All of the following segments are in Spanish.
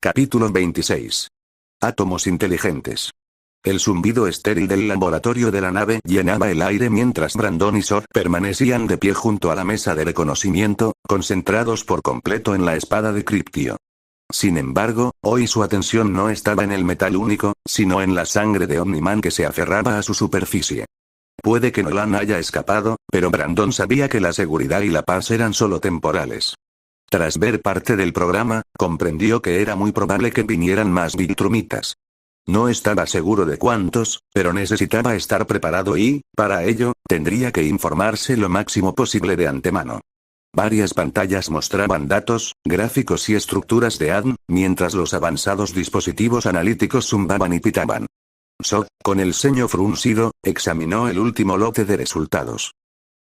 Capítulo 26. Átomos inteligentes. El zumbido estéril del laboratorio de la nave llenaba el aire mientras Brandon y Sod permanecían de pie junto a la mesa de reconocimiento, concentrados por completo en la espada de Cryptio. Sin embargo, hoy su atención no estaba en el metal único, sino en la sangre de Omniman que se aferraba a su superficie. Puede que Nolan haya escapado, pero Brandon sabía que la seguridad y la paz eran solo temporales. Tras ver parte del programa, comprendió que era muy probable que vinieran más Viltrumitas. No estaba seguro de cuántos, pero necesitaba estar preparado y, para ello, tendría que informarse lo máximo posible de antemano. Varias pantallas mostraban datos, gráficos y estructuras de ADN, mientras los avanzados dispositivos analíticos zumbaban y pitaban. Sod, con el ceño fruncido, examinó el último lote de resultados.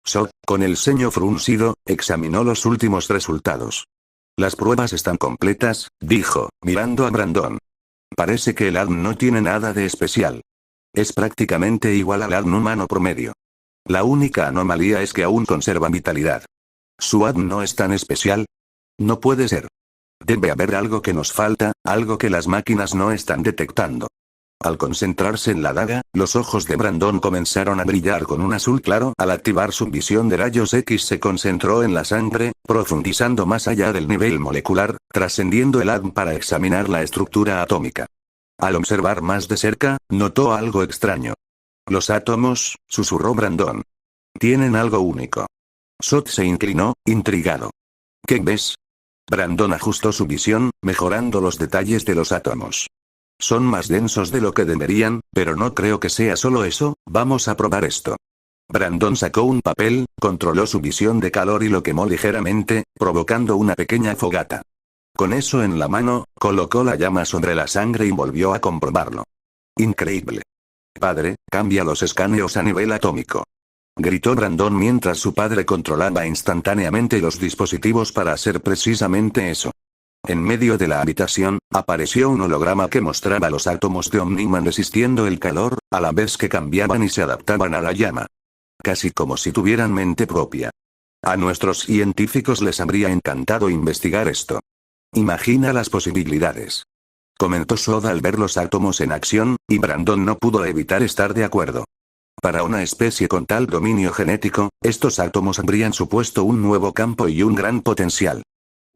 Sod, con el ceño fruncido, examinó los últimos resultados. Las pruebas están completas, dijo, mirando a Brandon. Parece que el ADN no tiene nada de especial. Es prácticamente igual al ADN humano promedio. La única anomalía es que aún conserva vitalidad. ¿Su ADN no es tan especial? No puede ser. Debe haber algo que nos falta, algo que las máquinas no están detectando. Al concentrarse en la daga, los ojos de Brandon comenzaron a brillar con un azul claro. Al activar su visión de rayos X se concentró en la sangre, profundizando más allá del nivel molecular, trascendiendo el ADN para examinar la estructura atómica. Al observar más de cerca, notó algo extraño. Los átomos, susurró Brandon. Tienen algo único. Sod se inclinó, intrigado. ¿Qué ves? Brandon ajustó su visión, mejorando los detalles de los átomos. Son más densos de lo que deberían, pero no creo que sea solo eso. Vamos a probar esto. Brandon sacó un papel, controló su visión de calor y lo quemó ligeramente, provocando una pequeña fogata. Con eso en la mano, colocó la llama sobre la sangre y volvió a comprobarlo. Increíble. Padre, cambia los escáneos a nivel atómico. Gritó Brandon mientras su padre controlaba instantáneamente los dispositivos para hacer precisamente eso. En medio de la habitación, apareció un holograma que mostraba los átomos de Omniman resistiendo el calor, a la vez que cambiaban y se adaptaban a la llama. Casi como si tuvieran mente propia. A nuestros científicos les habría encantado investigar esto. Imagina las posibilidades. Comentó Sod al ver los átomos en acción, y Brandon no pudo evitar estar de acuerdo. Para una especie con tal dominio genético, estos átomos habrían supuesto un nuevo campo y un gran potencial.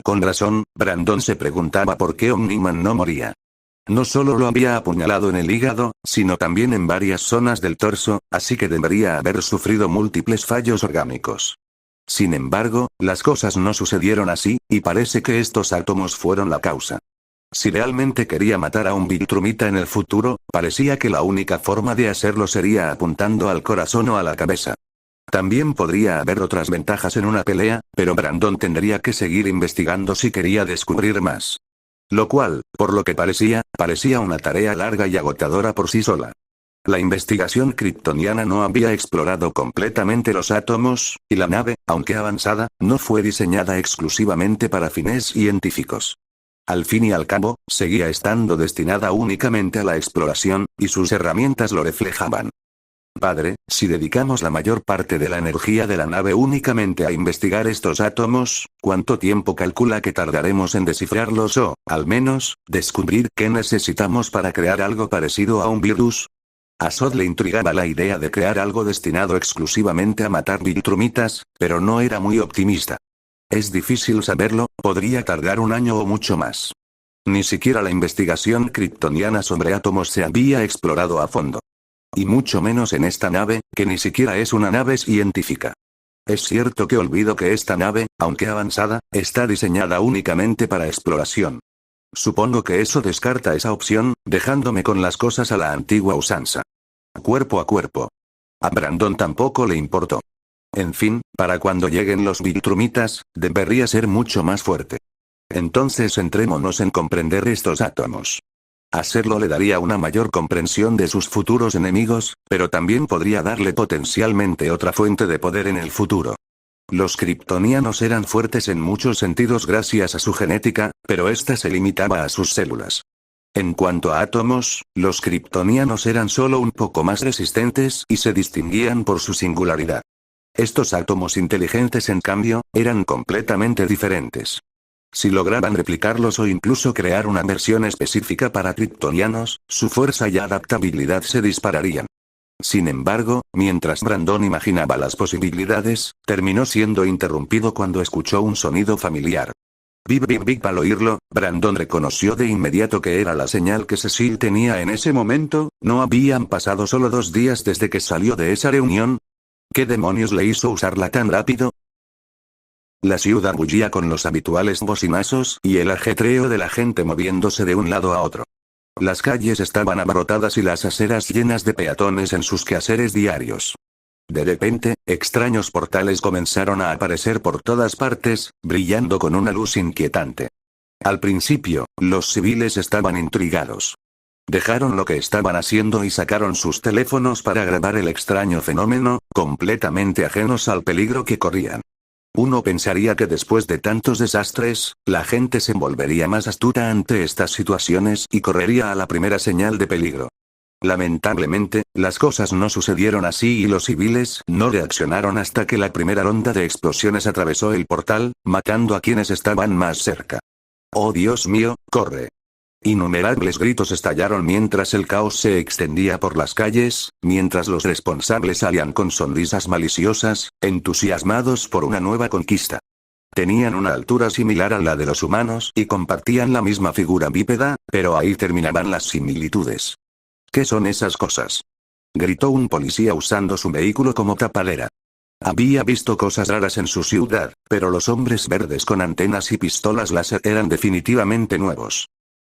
Con razón, Brandon se preguntaba por qué Omniman no moría. No solo lo había apuñalado en el hígado, sino también en varias zonas del torso, así que debería haber sufrido múltiples fallos orgánicos. Sin embargo, las cosas no sucedieron así, y parece que estos átomos fueron la causa. Si realmente quería matar a un Viltrumita en el futuro, parecía que la única forma de hacerlo sería apuntando al corazón o a la cabeza. También podría haber otras ventajas en una pelea, pero Brandon tendría que seguir investigando si quería descubrir más. Lo cual, por lo que parecía una tarea larga y agotadora por sí sola. La investigación kryptoniana no había explorado completamente los átomos, y la nave, aunque avanzada, no fue diseñada exclusivamente para fines científicos. Al fin y al cabo, seguía estando destinada únicamente a la exploración, y sus herramientas lo reflejaban. Padre, si dedicamos la mayor parte de la energía de la nave únicamente a investigar estos átomos, ¿cuánto tiempo calcula que tardaremos en descifrarlos o, al menos, descubrir qué necesitamos para crear algo parecido a un virus? A Sod le intrigaba la idea de crear algo destinado exclusivamente a matar Viltrumitas, pero no era muy optimista. Es difícil saberlo, podría tardar un año o mucho más. Ni siquiera la investigación kryptoniana sobre átomos se había explorado a fondo. Y mucho menos en esta nave, que ni siquiera es una nave científica. Es cierto que olvido que esta nave, aunque avanzada, está diseñada únicamente para exploración. Supongo que eso descarta esa opción, dejándome con las cosas a la antigua usanza. Cuerpo a cuerpo. A Brandon tampoco le importó. En fin, para cuando lleguen los Viltrumitas, debería ser mucho más fuerte. Entonces centrémonos en comprender estos átomos. Hacerlo le daría una mayor comprensión de sus futuros enemigos, pero también podría darle potencialmente otra fuente de poder en el futuro. Los kryptonianos eran fuertes en muchos sentidos gracias a su genética, pero ésta se limitaba a sus células. En cuanto a átomos, los kryptonianos eran solo un poco más resistentes y se distinguían por su singularidad. Estos átomos inteligentes en cambio, eran completamente diferentes. Si lograban replicarlos o incluso crear una versión específica para kryptonianos, su fuerza y adaptabilidad se dispararían. Sin embargo, mientras Brandon imaginaba las posibilidades, terminó siendo interrumpido cuando escuchó un sonido familiar. Bip bip bip. Al oírlo, Brandon reconoció de inmediato que era la señal que Cecil tenía en ese momento. ¿No habían pasado solo 2 días desde que salió de esa reunión? ¿Qué demonios le hizo usarla tan rápido? La ciudad bullía con los habituales bocinazos y el ajetreo de la gente moviéndose de un lado a otro. Las calles estaban abarrotadas y las aceras llenas de peatones en sus quehaceres diarios. De repente, extraños portales comenzaron a aparecer por todas partes, brillando con una luz inquietante. Al principio, los civiles estaban intrigados. Dejaron lo que estaban haciendo y sacaron sus teléfonos para grabar el extraño fenómeno, completamente ajenos al peligro que corrían. Uno pensaría que después de tantos desastres, la gente se volvería más astuta ante estas situaciones y correría a la primera señal de peligro. Lamentablemente, las cosas no sucedieron así y los civiles no reaccionaron hasta que la primera ronda de explosiones atravesó el portal, matando a quienes estaban más cerca. ¡Oh Dios mío, corre! Innumerables gritos estallaron mientras el caos se extendía por las calles, mientras los responsables salían con sonrisas maliciosas, entusiasmados por una nueva conquista. Tenían una altura similar a la de los humanos y compartían la misma figura bípeda, pero ahí terminaban las similitudes. ¿Qué son esas cosas?, gritó un policía usando su vehículo como tapadera. Había visto cosas raras en su ciudad, pero los hombres verdes con antenas y pistolas láser eran definitivamente nuevos.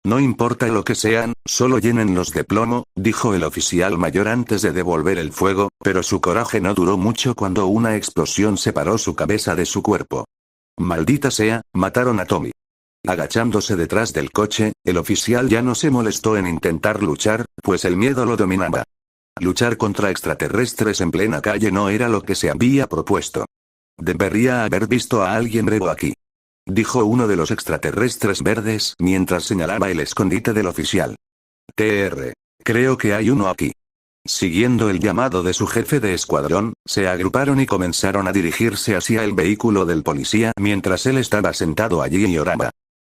No importa lo que sean, solo llénenlos de plomo, dijo el oficial mayor antes de devolver el fuego, pero su coraje no duró mucho cuando una explosión separó su cabeza de su cuerpo. Maldita sea, mataron a Tommy. Agachándose detrás del coche, el oficial ya no se molestó en intentar luchar, pues el miedo lo dominaba. Luchar contra extraterrestres en plena calle no era lo que se había propuesto. Debería haber visto a alguien bravo aquí, dijo uno de los extraterrestres verdes mientras señalaba el escondite del oficial. Creo que hay uno aquí. Siguiendo el llamado de su jefe de escuadrón, se agruparon y comenzaron a dirigirse hacia el vehículo del policía mientras él estaba sentado allí y oraba.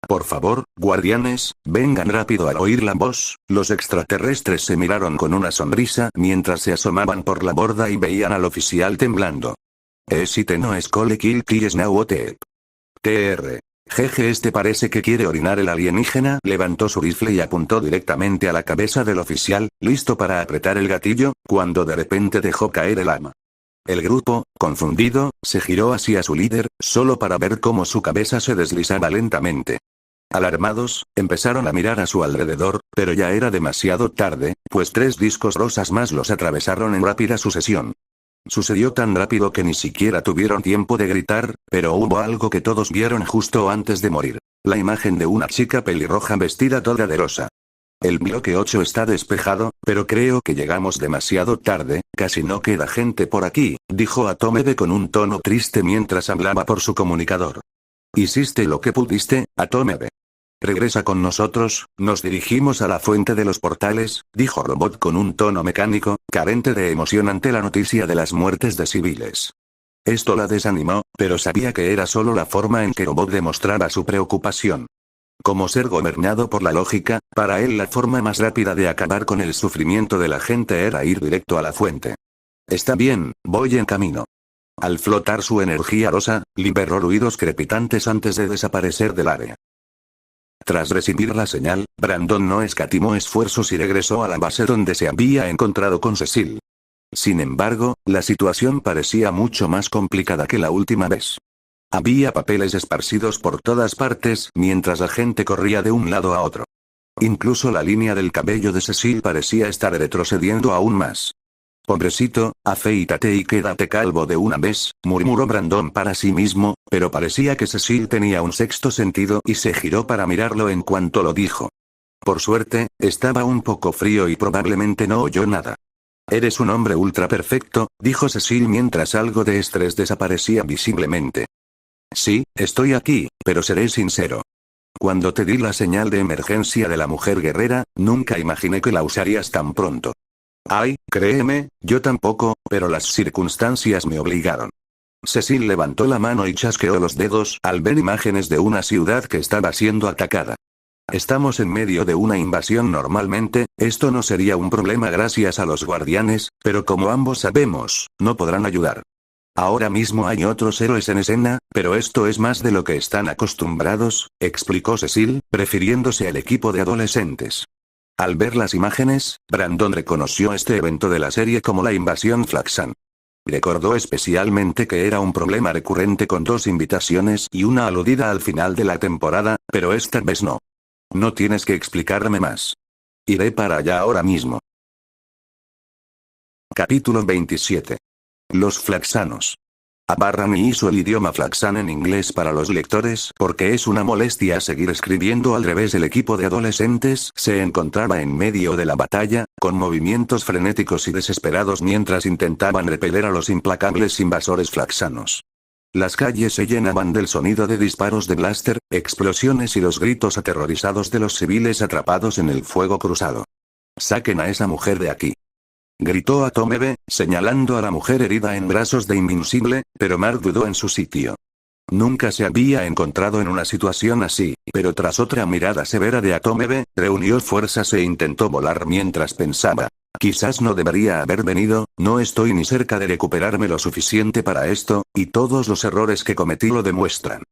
Por favor, guardianes, vengan rápido. Al oír la voz, los extraterrestres se miraron con una sonrisa mientras se asomaban por la borda y veían al oficial temblando. Si te no es cole kill kills now otep. Jeje, este parece que quiere orinar. El alienígena levantó su rifle y apuntó directamente a la cabeza del oficial, listo para apretar el gatillo, cuando de repente dejó caer el arma. El grupo, confundido, se giró hacia su líder, solo para ver cómo su cabeza se deslizaba lentamente. Alarmados, empezaron a mirar a su alrededor, pero ya era demasiado tarde, pues 3 discos rosas más los atravesaron en rápida sucesión. Sucedió tan rápido que ni siquiera tuvieron tiempo de gritar, pero hubo algo que todos vieron justo antes de morir. La imagen de una chica pelirroja vestida toda de rosa. El bloque 8 está despejado, pero creo que llegamos demasiado tarde, casi no queda gente por aquí, dijo Atomebe con un tono triste mientras hablaba por su comunicador. Hiciste lo que pudiste, Atomebe. Regresa con nosotros. Nos dirigimos a la fuente de los portales, dijo Robot con un tono mecánico, carente de emoción ante la noticia de las muertes de civiles. Esto la desanimó, pero sabía que era solo la forma en que Robot demostraba su preocupación. Como ser gobernado por la lógica, para él la forma más rápida de acabar con el sufrimiento de la gente era ir directo a la fuente. Está bien, voy en camino. Al flotar su energía rosa, liberó ruidos crepitantes antes de desaparecer del área. Tras recibir la señal, Brandon no escatimó esfuerzos y regresó a la base donde se había encontrado con Cecil. Sin embargo, la situación parecía mucho más complicada que la última vez. Había papeles esparcidos por todas partes mientras la gente corría de un lado a otro. Incluso la línea del cabello de Cecil parecía estar retrocediendo aún más. Pobrecito, afeítate y quédate calvo de una vez, murmuró Brandon para sí mismo, pero parecía que Cecil tenía un sexto sentido y se giró para mirarlo en cuanto lo dijo. Por suerte, estaba un poco frío y probablemente no oyó nada. Eres un hombre ultra perfecto, dijo Cecil mientras algo de estrés desaparecía visiblemente. Sí, estoy aquí, pero seré sincero. Cuando te di la señal de emergencia de la mujer guerrera, nunca imaginé que la usarías tan pronto. Ay, créeme, yo tampoco, pero las circunstancias me obligaron. Cecil levantó la mano y chasqueó los dedos al ver imágenes de una ciudad que estaba siendo atacada. Estamos en medio de una invasión normalmente, esto no sería un problema gracias a los guardianes, pero como ambos sabemos, no podrán ayudar. Ahora mismo hay otros héroes en escena, pero esto es más de lo que están acostumbrados, explicó Cecil, refiriéndose al equipo de adolescentes. Al ver las imágenes, Brandon reconoció este evento de la serie como la invasión Flaxan. Recordó especialmente que era un problema recurrente con 2 invitaciones y una aludida al final de la temporada, pero esta vez no. No tienes que explicarme más. Iré para allá ahora mismo. Capítulo 27. Los Flaxanos. Barney hizo el idioma Flaxan en inglés para los lectores porque es una molestia seguir escribiendo al revés. El equipo de adolescentes se encontraba en medio de la batalla, con movimientos frenéticos y desesperados mientras intentaban repeler a los implacables invasores flaxanos. Las calles se llenaban del sonido de disparos de blaster, explosiones y los gritos aterrorizados de los civiles atrapados en el fuego cruzado. «¡Saquen a esa mujer de aquí!», gritó Atomebe, señalando a la mujer herida en brazos de Invincible, pero Mark dudó en su sitio. Nunca se había encontrado en una situación así, pero tras otra mirada severa de Atomebe, reunió fuerzas e intentó volar mientras pensaba. Quizás no debería haber venido, no estoy ni cerca de recuperarme lo suficiente para esto, y todos los errores que cometí lo demuestran.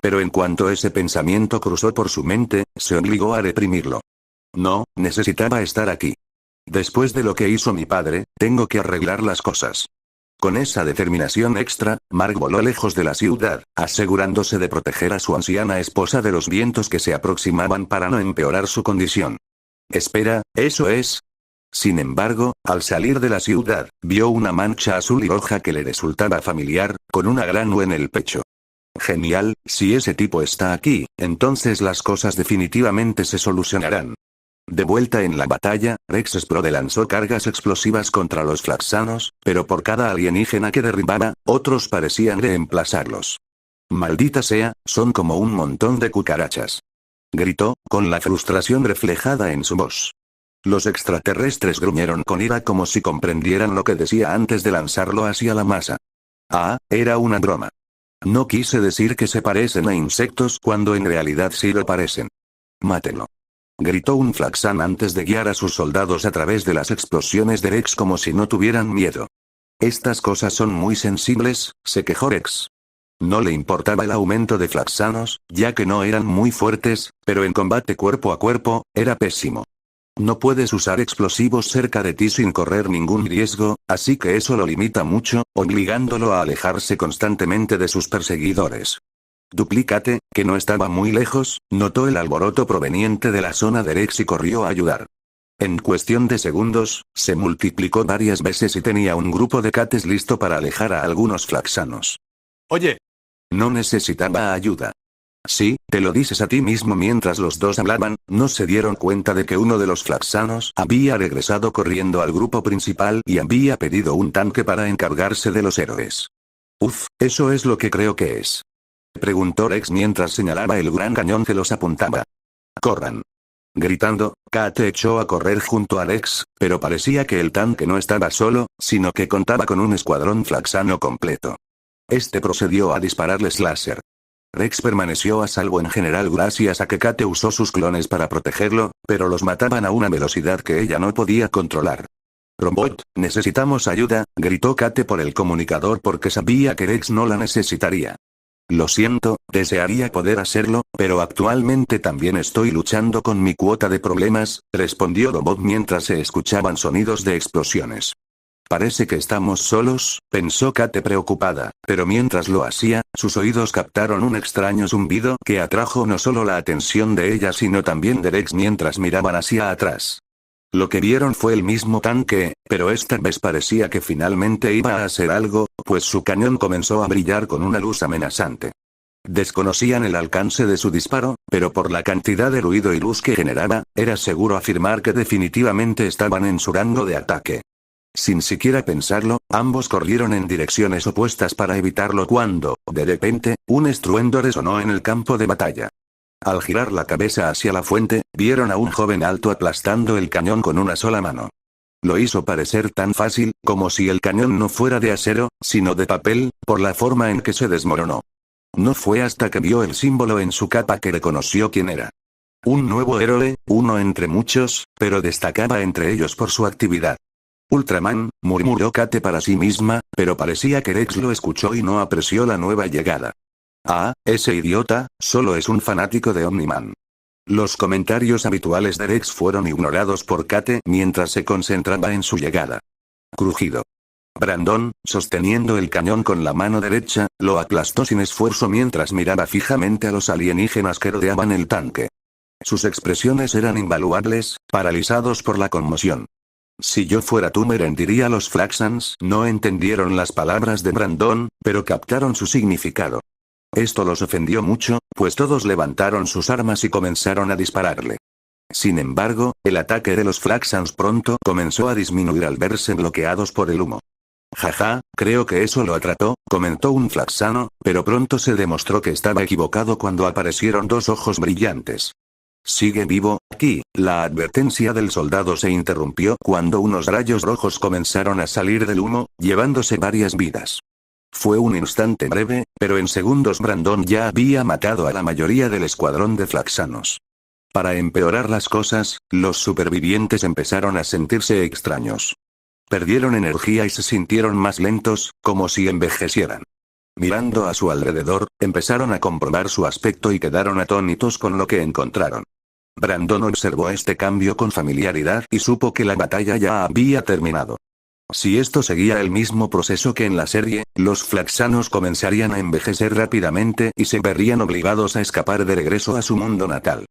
Pero en cuanto ese pensamiento cruzó por su mente, se obligó a reprimirlo. No, necesitaba estar aquí. Después de lo que hizo mi padre, tengo que arreglar las cosas. Con esa determinación extra, Mark voló lejos de la ciudad, asegurándose de proteger a su anciana esposa de los vientos que se aproximaban para no empeorar su condición. Espera, ¿eso es? Sin embargo, al salir de la ciudad, vio una mancha azul y roja que le resultaba familiar, con una gran U en el pecho. Genial, si ese tipo está aquí, entonces las cosas definitivamente se solucionarán. De vuelta en la batalla, Rex Sproul lanzó cargas explosivas contra los flaxanos, pero por cada alienígena que derribaba, otros parecían reemplazarlos. «Maldita sea, son como un montón de cucarachas», gritó, con la frustración reflejada en su voz. Los extraterrestres gruñeron con ira como si comprendieran lo que decía antes de lanzarlo hacia la masa. Ah, era una broma. No quise decir que se parecen a insectos cuando en realidad sí lo parecen. Mátenlo. Gritó un Flaxan antes de guiar a sus soldados a través de las explosiones de Rex como si no tuvieran miedo. Estas cosas son muy sensibles, se quejó Rex. No le importaba el aumento de Flaxanos, ya que no eran muy fuertes, pero en combate cuerpo a cuerpo, era pésimo. No puedes usar explosivos cerca de ti sin correr ningún riesgo, así que eso lo limita mucho, obligándolo a alejarse constantemente de sus perseguidores. Duplícate, que no estaba muy lejos, notó el alboroto proveniente de la zona de Rex y corrió a ayudar. En cuestión de segundos, se multiplicó varias veces y tenía un grupo de cates listo para alejar a algunos flaxanos. Oye. No necesitaba ayuda. Sí, te lo dices a ti mismo. Mientras los dos hablaban, no se dieron cuenta de que uno de los flaxanos había regresado corriendo al grupo principal y había pedido un tanque para encargarse de los héroes. Uf, eso es lo que creo que es. Preguntó Rex mientras señalaba el gran cañón que los apuntaba. ¡Corran! Gritando, Kate echó a correr junto a Rex, pero parecía que el tanque no estaba solo, sino que contaba con un escuadrón flaxano completo. Este procedió a dispararles láser. Rex permaneció a salvo en general gracias a que Kate usó sus clones para protegerlo, pero los mataban a una velocidad que ella no podía controlar. «Robot, necesitamos ayuda», gritó Kate por el comunicador porque sabía que Rex no la necesitaría. «Lo siento, desearía poder hacerlo, pero actualmente también estoy luchando con mi cuota de problemas», respondió Robot mientras se escuchaban sonidos de explosiones. «Parece que estamos solos», pensó Kate preocupada, pero mientras lo hacía, sus oídos captaron un extraño zumbido que atrajo no solo la atención de ella sino también de Rex mientras miraban hacia atrás. Lo que vieron fue el mismo tanque, pero esta vez parecía que finalmente iba a hacer algo, pues su cañón comenzó a brillar con una luz amenazante. Desconocían el alcance de su disparo, pero por la cantidad de ruido y luz que generaba, era seguro afirmar que definitivamente estaban en su rango de ataque. Sin siquiera pensarlo, ambos corrieron en direcciones opuestas para evitarlo cuando, de repente, un estruendo resonó en el campo de batalla. Al girar la cabeza hacia la fuente, vieron a un joven alto aplastando el cañón con una sola mano. Lo hizo parecer tan fácil, como si el cañón no fuera de acero, sino de papel, por la forma en que se desmoronó. No fue hasta que vio el símbolo en su capa que reconoció quién era. Un nuevo héroe, uno entre muchos, pero destacaba entre ellos por su actividad. Ultraman, murmuró Kate para sí misma, pero parecía que Rex lo escuchó y no apreció la nueva llegada. Ah, ese idiota, solo es un fanático de Omniman. Los comentarios habituales de Rex fueron ignorados por Kate mientras se concentraba en su llegada. Crujido. Brandon, sosteniendo el cañón con la mano derecha, lo aplastó sin esfuerzo mientras miraba fijamente a los alienígenas que rodeaban el tanque. Sus expresiones eran invaluables, paralizados por la conmoción. Si yo fuera tú, me rendiría. Los Flaxans no entendieron las palabras de Brandon, pero captaron su significado. Esto los ofendió mucho, pues todos levantaron sus armas y comenzaron a dispararle. Sin embargo, el ataque de los Flaxans pronto comenzó a disminuir al verse bloqueados por el humo. Jaja, creo que eso lo atrapó, comentó un Flaxano, pero pronto se demostró que estaba equivocado cuando aparecieron dos ojos brillantes. Sigue vivo, aquí. La advertencia del soldado se interrumpió cuando unos rayos rojos comenzaron a salir del humo, llevándose varias vidas. Fue un instante breve, pero en segundos Brandon ya había matado a la mayoría del escuadrón de Flaxanos. Para empeorar las cosas, los supervivientes empezaron a sentirse extraños. Perdieron energía y se sintieron más lentos, como si envejecieran. Mirando a su alrededor, empezaron a comprobar su aspecto y quedaron atónitos con lo que encontraron. Brandon observó este cambio con familiaridad y supo que la batalla ya había terminado. Si esto seguía el mismo proceso que en la serie, los Flaxanos comenzarían a envejecer rápidamente y se verían obligados a escapar de regreso a su mundo natal.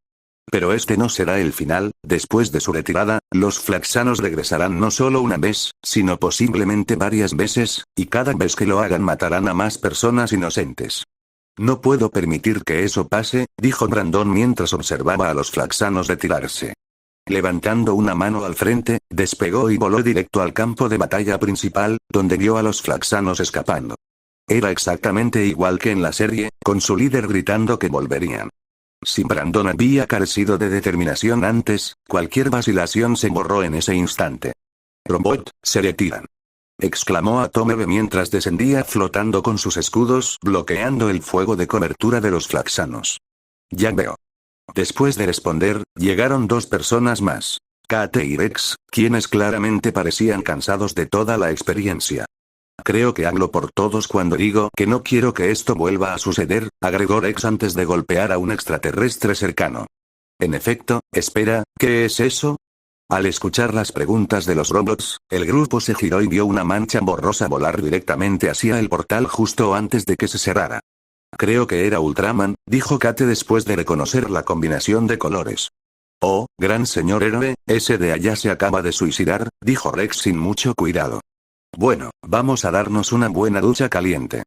Pero este no será el final. Después de su retirada, los Flaxanos regresarán no solo una vez, sino posiblemente varias veces, y cada vez que lo hagan matarán a más personas inocentes. No puedo permitir que eso pase, dijo Brandon mientras observaba a los Flaxanos retirarse. Levantando una mano al frente, despegó y voló directo al campo de batalla principal, donde vio a los Flaxanos escapando. Era exactamente igual que en la serie, con su líder gritando que volverían. Si Brandon había carecido de determinación antes, cualquier vacilación se borró en ese instante. «Robot, se retiran», exclamó Atomebe mientras descendía flotando con sus escudos, bloqueando el fuego de cobertura de los Flaxanos. «Ya veo». Después de responder, llegaron dos personas más. Kate y Rex, quienes claramente parecían cansados de toda la experiencia. «Creo que hablo por todos cuando digo que no quiero que esto vuelva a suceder», agregó Rex antes de golpear a un extraterrestre cercano. En efecto, espera, ¿qué es eso? Al escuchar las preguntas de los robots, el grupo se giró y vio una mancha borrosa volar directamente hacia el portal justo antes de que se cerrara. «Creo que era Ultraman», dijo Kate después de reconocer la combinación de colores. «Oh, gran señor héroe, ese de allá se acaba de suicidar», dijo Rex sin mucho cuidado. «Bueno, vamos a darnos una buena ducha caliente».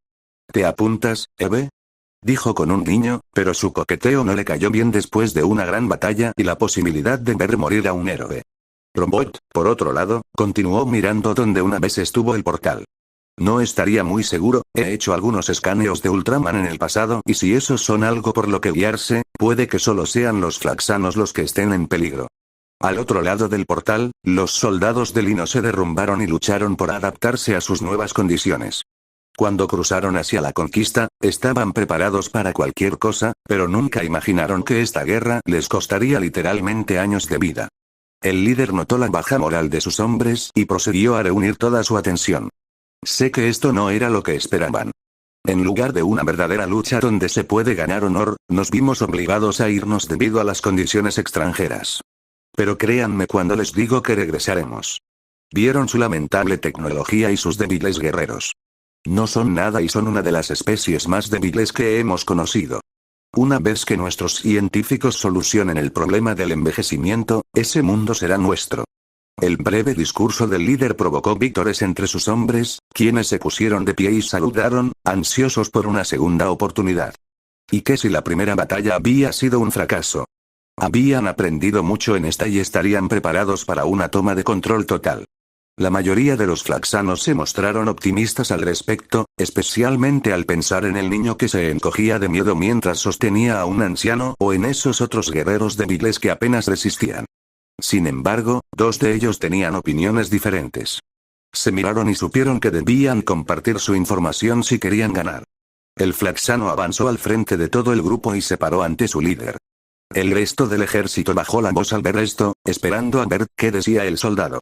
«¿Te apuntas, Eve?», dijo con un guiño, pero su coqueteo no le cayó bien después de una gran batalla y la posibilidad de ver morir a un héroe. Robot, por otro lado, continuó mirando donde una vez estuvo el portal. «No estaría muy seguro, he hecho algunos escaneos de Ultraman en el pasado y si esos son algo por lo que guiarse, puede que solo sean los Flaxanos los que estén en peligro». Al otro lado del portal, los soldados de Lino se derrumbaron y lucharon por adaptarse a sus nuevas condiciones. Cuando cruzaron hacia la conquista, estaban preparados para cualquier cosa, pero nunca imaginaron que esta guerra les costaría literalmente años de vida. El líder notó la baja moral de sus hombres y procedió a reunir toda su atención. «Sé que esto no era lo que esperaban. En lugar de una verdadera lucha donde se puede ganar honor, nos vimos obligados a irnos debido a las condiciones extranjeras. Pero créanme cuando les digo que regresaremos. Vieron su lamentable tecnología y sus débiles guerreros. No son nada y son una de las especies más débiles que hemos conocido. Una vez que nuestros científicos solucionen el problema del envejecimiento, ese mundo será nuestro». El breve discurso del líder provocó vítores entre sus hombres, quienes se pusieron de pie y saludaron, ansiosos por una segunda oportunidad. ¿Y qué si la primera batalla había sido un fracaso? Habían aprendido mucho en esta y estarían preparados para una toma de control total. La mayoría de los Flaxanos se mostraron optimistas al respecto, especialmente al pensar en el niño que se encogía de miedo mientras sostenía a un anciano o en esos otros guerreros débiles que apenas resistían. Sin embargo, dos de ellos tenían opiniones diferentes. Se miraron y supieron que debían compartir su información si querían ganar. El Flaxano avanzó al frente de todo el grupo y se paró ante su líder. El resto del ejército bajó la voz al ver esto, esperando a ver qué decía el soldado.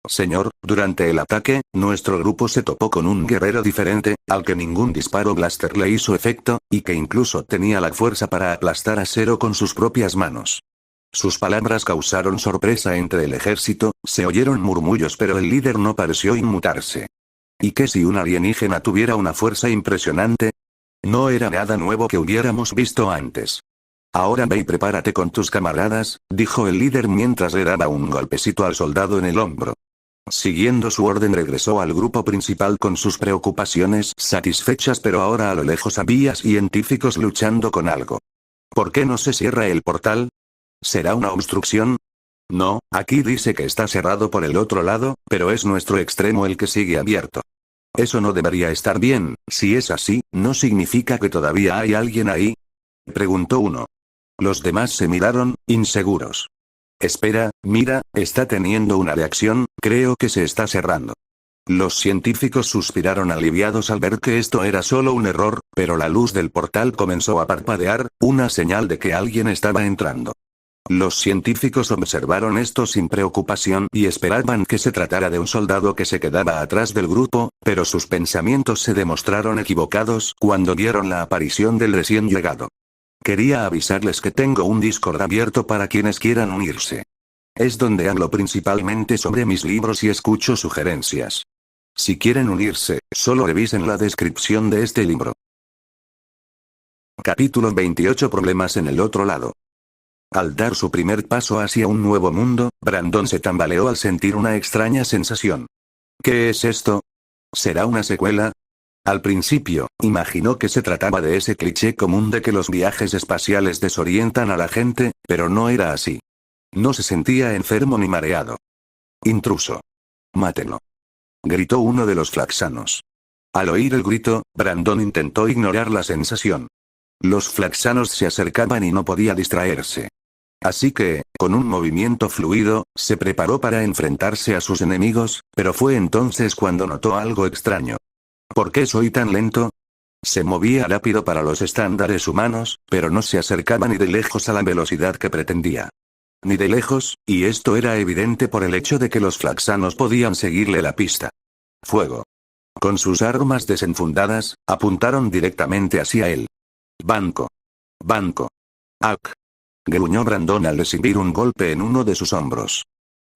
Señor, durante el ataque, nuestro grupo se topó con un guerrero diferente, al que ningún disparo blaster le hizo efecto, y que incluso tenía la fuerza para aplastar a Zero con sus propias manos. Sus palabras causaron sorpresa entre el ejército, se oyeron murmullos pero el líder no pareció inmutarse. ¿Y qué si un alienígena tuviera una fuerza impresionante? No era nada nuevo que hubiéramos visto antes. Ahora ve y prepárate con tus camaradas, dijo el líder mientras le daba un golpecito al soldado en el hombro. Siguiendo su orden regresó al grupo principal con sus preocupaciones satisfechas pero ahora a lo lejos había científicos luchando con algo. ¿Por qué no se cierra el portal? ¿Será una obstrucción? No, aquí dice que está cerrado por el otro lado, pero es nuestro extremo el que sigue abierto. Eso no debería estar bien, si es así, ¿no significa que todavía hay alguien ahí? Preguntó uno. Los demás se miraron, inseguros. Espera, mira, está teniendo una reacción, creo que se está cerrando. Los científicos suspiraron aliviados al ver que esto era solo un error, pero la luz del portal comenzó a parpadear, una señal de que alguien estaba entrando. Los científicos observaron esto sin preocupación y esperaban que se tratara de un soldado que se quedaba atrás del grupo, pero sus pensamientos se demostraron equivocados cuando vieron la aparición del recién llegado. Quería avisarles que tengo un Discord abierto para quienes quieran unirse. Es donde hablo principalmente sobre mis libros y escucho sugerencias. Si quieren unirse, solo revisen la descripción de este libro. Capítulo 28 Problemas en el otro lado. Al dar su primer paso hacia un nuevo mundo, Brandon se tambaleó al sentir una extraña sensación. ¿Qué es esto? ¿Será una secuela? Al principio, imaginó que se trataba de ese cliché común de que los viajes espaciales desorientan a la gente, pero no era así. No se sentía enfermo ni mareado. Intruso. Mátenlo. Gritó uno de los Flaxanos. Al oír el grito, Brandon intentó ignorar la sensación. Los Flaxanos se acercaban y no podía distraerse. Así que, con un movimiento fluido, se preparó para enfrentarse a sus enemigos, pero fue entonces cuando notó algo extraño. ¿Por qué soy tan lento? Se movía rápido para los estándares humanos, pero no se acercaba ni de lejos a la velocidad que pretendía. Ni de lejos, y esto era evidente por el hecho de que los Flaxanos podían seguirle la pista. Fuego. Con sus armas desenfundadas, apuntaron directamente hacia él. Banco. Banco. ¡Ac! Gruñó Brandon al recibir un golpe en uno de sus hombros.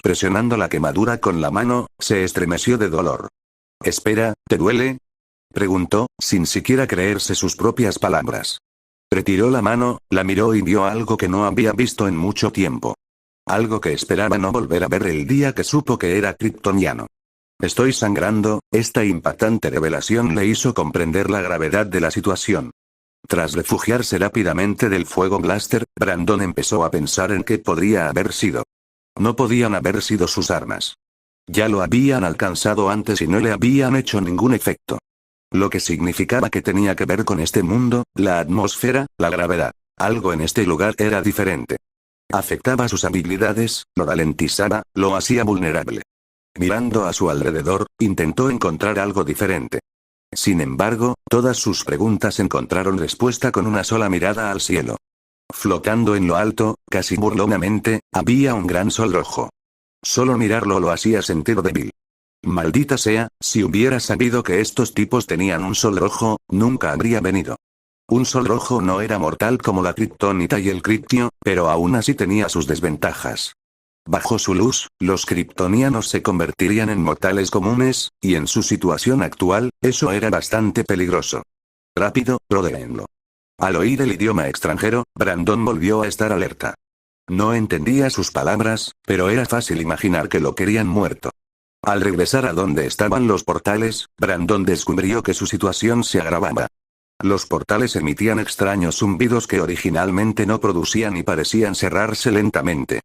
Presionando la quemadura con la mano, se estremeció de dolor. Espera, ¿te duele? Preguntó, sin siquiera creerse sus propias palabras. Retiró la mano, la miró y vio algo que no había visto en mucho tiempo. Algo que esperaba no volver a ver el día que supo que era kryptoniano. Estoy sangrando, esta impactante revelación le hizo comprender la gravedad de la situación. Tras refugiarse rápidamente del fuego blaster, Brandon empezó a pensar en qué podría haber sido. No podían haber sido sus armas. Ya lo habían alcanzado antes y no le habían hecho ningún efecto. Lo que significaba que tenía que ver con este mundo, la atmósfera, la gravedad. Algo en este lugar era diferente. Afectaba sus habilidades, lo ralentizaba, lo hacía vulnerable. Mirando a su alrededor, intentó encontrar algo diferente. Sin embargo, todas sus preguntas encontraron respuesta con una sola mirada al cielo. Flotando en lo alto, casi burlonamente, había un gran sol rojo. Solo mirarlo lo hacía sentir débil. Maldita sea, si hubiera sabido que estos tipos tenían un sol rojo, nunca habría venido. Un sol rojo no era mortal como la kriptonita y el criptio, pero aún así tenía sus desventajas. Bajo su luz, los kriptonianos se convertirían en mortales comunes, y en su situación actual, eso era bastante peligroso. Rápido, rodéenlo. Al oír el idioma extranjero, Brandon volvió a estar alerta. No entendía sus palabras, pero era fácil imaginar que lo querían muerto. Al regresar a donde estaban los portales, Brandon descubrió que su situación se agravaba. Los portales emitían extraños zumbidos que originalmente no producían y parecían cerrarse lentamente.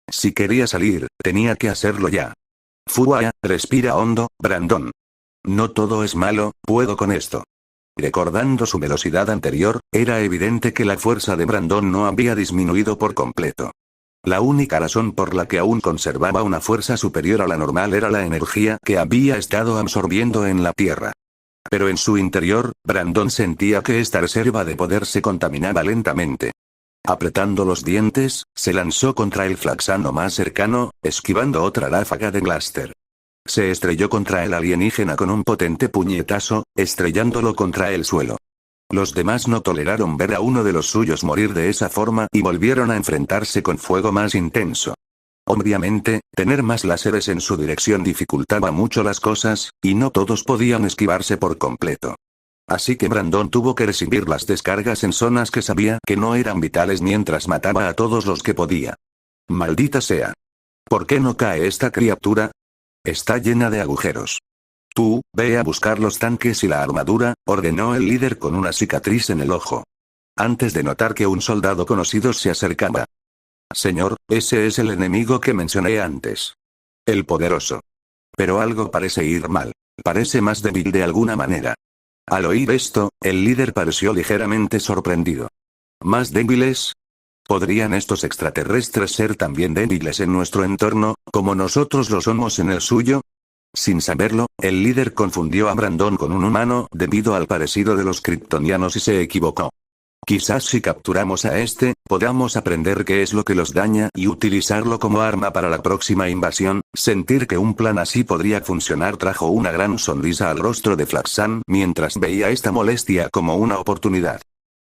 Si quería salir, tenía que hacerlo ya. Fua, respira hondo, Brandon. No todo es malo, puedo con esto. Recordando su velocidad anterior, era evidente que la fuerza de Brandon no había disminuido por completo. La única razón por la que aún conservaba una fuerza superior a la normal era la energía que había estado absorbiendo en la Tierra. Pero en su interior, Brandon sentía que esta reserva de poder se contaminaba lentamente. Apretando los dientes, se lanzó contra el flaxano más cercano, esquivando otra ráfaga de blaster. Se estrelló contra el alienígena con un potente puñetazo, estrellándolo contra el suelo. Los demás no toleraron ver a uno de los suyos morir de esa forma y volvieron a enfrentarse con fuego más intenso. Obviamente, tener más láseres en su dirección dificultaba mucho las cosas, y no todos podían esquivarse por completo. Así que Brandon tuvo que recibir las descargas en zonas que sabía que no eran vitales mientras mataba a todos los que podía. Maldita sea. ¿Por qué no cae esta criatura? Está llena de agujeros. Tú, ve a buscar los tanques y la armadura, ordenó el líder con una cicatriz en el ojo. Antes de notar que un soldado conocido se acercaba. Señor, ese es el enemigo que mencioné antes. El poderoso. Pero algo parece ir mal. Parece más débil de alguna manera. Al oír esto, el líder pareció ligeramente sorprendido. ¿Más débiles? ¿Podrían estos extraterrestres ser también débiles en nuestro entorno, como nosotros lo somos en el suyo? Sin saberlo, el líder confundió a Brandon con un humano debido al parecido de los kryptonianos y se equivocó. Quizás si capturamos a este, podamos aprender qué es lo que los daña y utilizarlo como arma para la próxima invasión. Sentir que un plan así podría funcionar trajo una gran sonrisa al rostro de Flaxan mientras veía esta molestia como una oportunidad.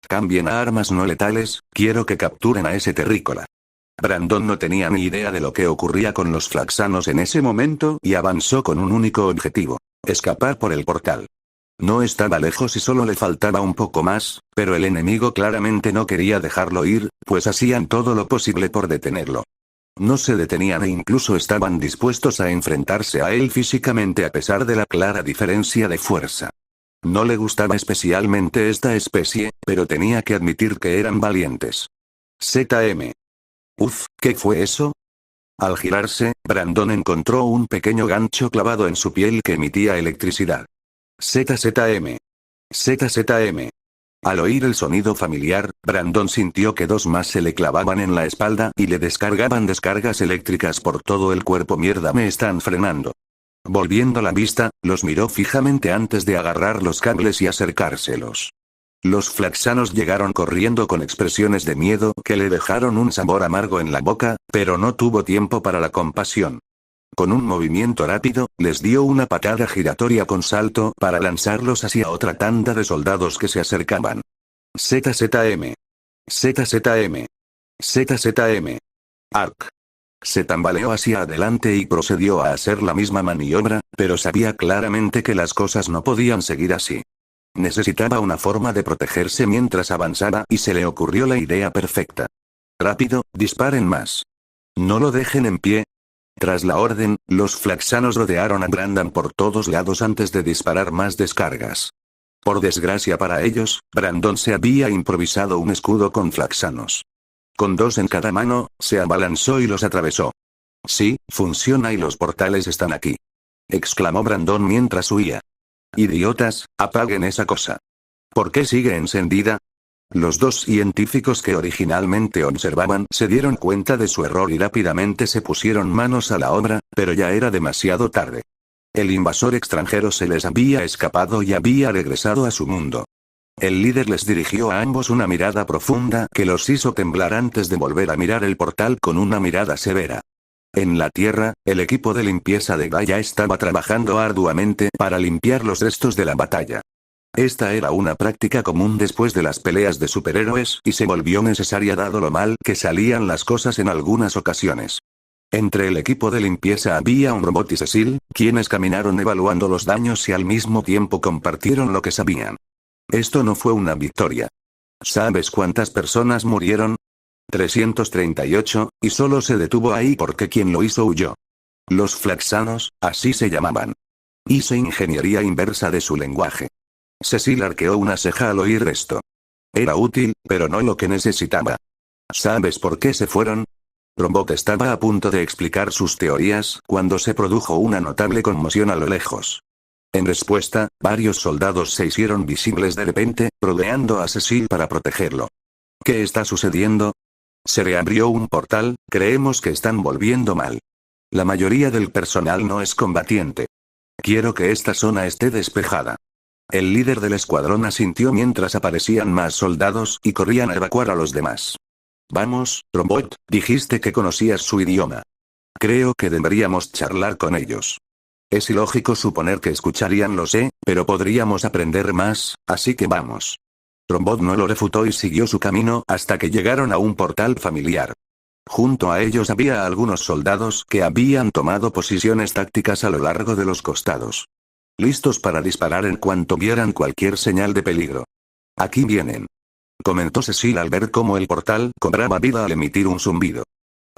Cambien a armas no letales, quiero que capturen a ese terrícola. Brandon no tenía ni idea de lo que ocurría con los flaxanos en ese momento y avanzó con un único objetivo: escapar por el portal. No estaba lejos y solo le faltaba un poco más, pero el enemigo claramente no quería dejarlo ir, pues hacían todo lo posible por detenerlo. No se detenían e incluso estaban dispuestos a enfrentarse a él físicamente a pesar de la clara diferencia de fuerza. No le gustaba especialmente esta especie, pero tenía que admitir que eran valientes. ZM. Uf, ¿qué fue eso? Al girarse, Brandon encontró un pequeño gancho clavado en su piel que emitía electricidad. ZZM. ZZM. Al oír el sonido familiar, Brandon sintió que dos más se le clavaban en la espalda y le descargaban descargas eléctricas por todo el cuerpo. Mierda, me están frenando. Volviendo la vista, los miró fijamente antes de agarrar los cables y acercárselos. Los flaxanos llegaron corriendo con expresiones de miedo que le dejaron un sabor amargo en la boca, pero no tuvo tiempo para la compasión. Con un movimiento rápido, les dio una patada giratoria con salto para lanzarlos hacia otra tanda de soldados que se acercaban. ZZM. ZZM. ZZM. Arc. Se tambaleó hacia adelante y procedió a hacer la misma maniobra, pero sabía claramente que las cosas no podían seguir así. Necesitaba una forma de protegerse mientras avanzaba y se le ocurrió la idea perfecta. Rápido, disparen más. No lo dejen en pie. Tras la orden, los flaxanos rodearon a Brandon por todos lados antes de disparar más descargas. Por desgracia para ellos, Brandon se había improvisado un escudo con flaxanos. Con dos en cada mano, se abalanzó y los atravesó. Sí, funciona y los portales están aquí. Exclamó Brandon mientras huía. Idiotas, apaguen esa cosa. ¿Por qué sigue encendida? Los dos científicos que originalmente observaban se dieron cuenta de su error y rápidamente se pusieron manos a la obra, pero ya era demasiado tarde. El invasor extranjero se les había escapado y había regresado a su mundo. El líder les dirigió a ambos una mirada profunda que los hizo temblar antes de volver a mirar el portal con una mirada severa. En la Tierra, el equipo de limpieza de Gaia estaba trabajando arduamente para limpiar los restos de la batalla. Esta era una práctica común después de las peleas de superhéroes y se volvió necesaria dado lo mal que salían las cosas en algunas ocasiones. Entre el equipo de limpieza había un robot y Cecil, quienes caminaron evaluando los daños y al mismo tiempo compartieron lo que sabían. Esto no fue una victoria. ¿Sabes cuántas personas murieron? 338, y solo se detuvo ahí porque quien lo hizo huyó. Los flaxanos, así se llamaban. Hice ingeniería inversa de su lenguaje. Cecil arqueó una ceja al oír esto. Era útil, pero no lo que necesitaba. ¿Sabes por qué se fueron? Robot estaba a punto de explicar sus teorías cuando se produjo una notable conmoción a lo lejos. En respuesta, varios soldados se hicieron visibles de repente, rodeando a Cecil para protegerlo. ¿Qué está sucediendo? Se reabrió un portal, creemos que están volviendo mal. La mayoría del personal no es combatiente. Quiero que esta zona esté despejada. El líder del escuadrón asintió mientras aparecían más soldados y corrían a evacuar a los demás. Vamos, robot, dijiste que conocías su idioma. Creo que deberíamos charlar con ellos. Es ilógico suponer que escucharían, lo sé, pero podríamos aprender más, así que vamos. Robot no lo refutó y siguió su camino hasta que llegaron a un portal familiar. Junto a ellos había algunos soldados que habían tomado posiciones tácticas a lo largo de los costados. Listos para disparar en cuanto vieran cualquier señal de peligro. Aquí vienen. Comentó Cecil al ver cómo el portal cobraba vida al emitir un zumbido.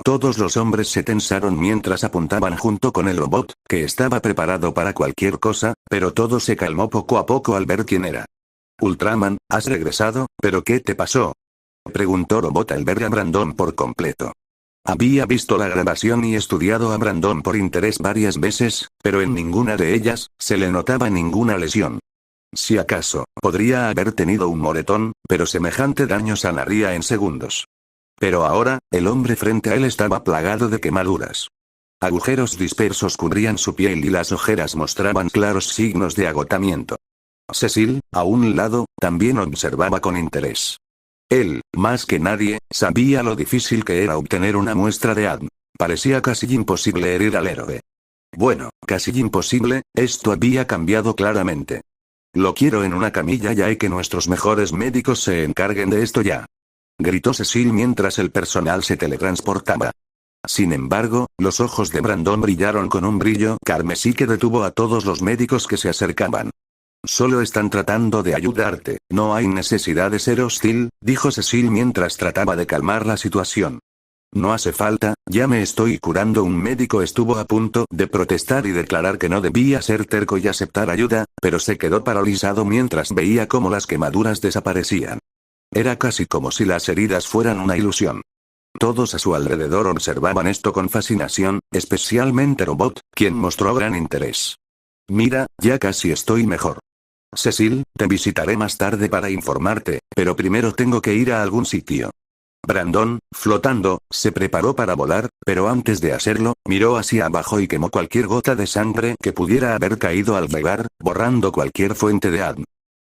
Todos los hombres se tensaron mientras apuntaban junto con el robot, que estaba preparado para cualquier cosa, pero todo se calmó poco a poco al ver quién era. Ultraman, has regresado, ¿pero qué te pasó? Preguntó Robot al ver a Brandon por completo. Había visto la grabación y estudiado a Brandon por interés varias veces, pero en ninguna de ellas se le notaba ninguna lesión. Si acaso, podría haber tenido un moretón, pero semejante daño sanaría en segundos. Pero ahora, el hombre frente a él estaba plagado de quemaduras. Agujeros dispersos cubrían su piel y las ojeras mostraban claros signos de agotamiento. Cecil, a un lado, también observaba con interés. Él, más que nadie, sabía lo difícil que era obtener una muestra de ADN. Parecía casi imposible herir al héroe. Bueno, casi imposible, esto había cambiado claramente. Lo quiero en una camilla ya y que nuestros mejores médicos se encarguen de esto ya. Gritó Cecil mientras el personal se teletransportaba. Sin embargo, los ojos de Brandon brillaron con un brillo carmesí que detuvo a todos los médicos que se acercaban. Solo están tratando de ayudarte, no hay necesidad de ser hostil, dijo Cecil mientras trataba de calmar la situación. No hace falta, ya me estoy curando. Un médico estuvo a punto de protestar y declarar que no debía ser terco y aceptar ayuda, pero se quedó paralizado mientras veía cómo las quemaduras desaparecían. Era casi como si las heridas fueran una ilusión. Todos a su alrededor observaban esto con fascinación, especialmente Robot, quien mostró gran interés. Mira, ya casi estoy mejor. Cecil, te visitaré más tarde para informarte, pero primero tengo que ir a algún sitio. Brandon, flotando, se preparó para volar, pero antes de hacerlo, miró hacia abajo y quemó cualquier gota de sangre que pudiera haber caído al llegar, borrando cualquier fuente de ADN.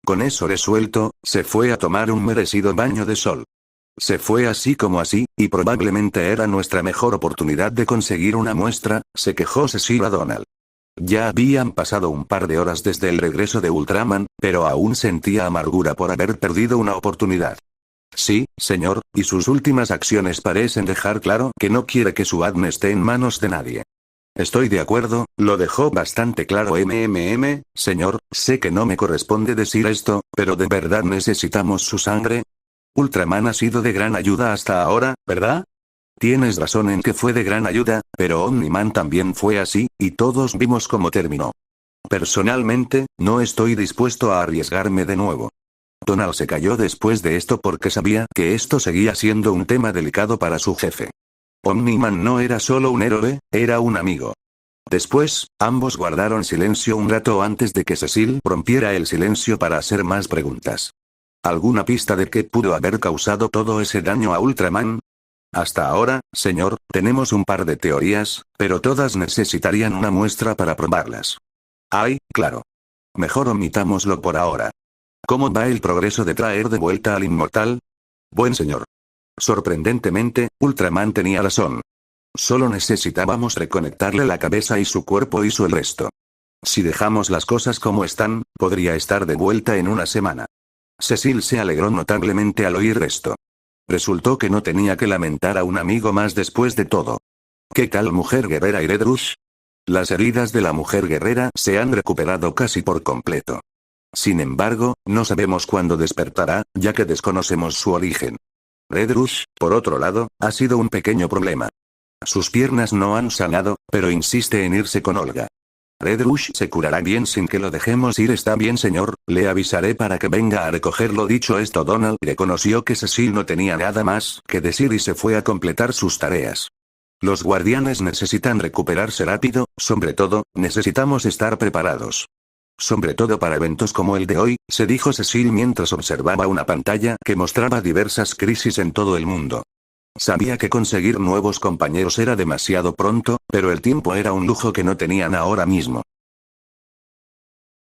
Con eso resuelto, se fue a tomar un merecido baño de sol. Se fue así como así, y probablemente era nuestra mejor oportunidad de conseguir una muestra, se quejó Cecil a Donald. Ya habían pasado un par de horas desde el regreso de Ultraman, pero aún sentía amargura por haber perdido una oportunidad. Sí, señor, y sus últimas acciones parecen dejar claro que no quiere que su ADN esté en manos de nadie. Estoy de acuerdo, lo dejó bastante claro. Señor, sé que no me corresponde decir esto, pero ¿de verdad necesitamos su sangre? Ultraman ha sido de gran ayuda hasta ahora, ¿verdad? Tienes razón en que fue de gran ayuda, pero Omniman también fue así, y todos vimos cómo terminó. Personalmente, no estoy dispuesto a arriesgarme de nuevo. Donald se calló después de esto porque sabía que esto seguía siendo un tema delicado para su jefe. Omniman no era solo un héroe, era un amigo. Después, ambos guardaron silencio un rato antes de que Cecil rompiera el silencio para hacer más preguntas. ¿Alguna pista de qué pudo haber causado todo ese daño a Ultraman? Hasta ahora, señor, tenemos un par de teorías, pero todas necesitarían una muestra para probarlas. Ay, claro. Mejor omitámoslo por ahora. ¿Cómo va el progreso de traer de vuelta al inmortal? Buen señor. Sorprendentemente, Ultraman tenía razón. Solo necesitábamos reconectarle la cabeza y su cuerpo hizo el resto. Si dejamos las cosas como están, podría estar de vuelta en una semana. Cecil se alegró notablemente al oír esto. Resultó que no tenía que lamentar a un amigo más después de todo. ¿Qué tal mujer guerrera y Red Rush? Las heridas de la mujer guerrera se han recuperado casi por completo. Sin embargo, no sabemos cuándo despertará, ya que desconocemos su origen. Red Rush, por otro lado, ha sido un pequeño problema. Sus piernas no han sanado, pero insiste en irse con Olga. Red Rush se curará bien sin que lo dejemos ir. Está bien, señor, le avisaré para que venga a recogerlo. Dicho esto, Donald reconoció que Cecil no tenía nada más que decir y se fue a completar sus tareas. Los guardianes necesitan recuperarse rápido, sobre todo, necesitamos estar preparados. Sobre todo para eventos como el de hoy, se dijo Cecil mientras observaba una pantalla que mostraba diversas crisis en todo el mundo. Sabía que conseguir nuevos compañeros era demasiado pronto, pero el tiempo era un lujo que no tenían ahora mismo.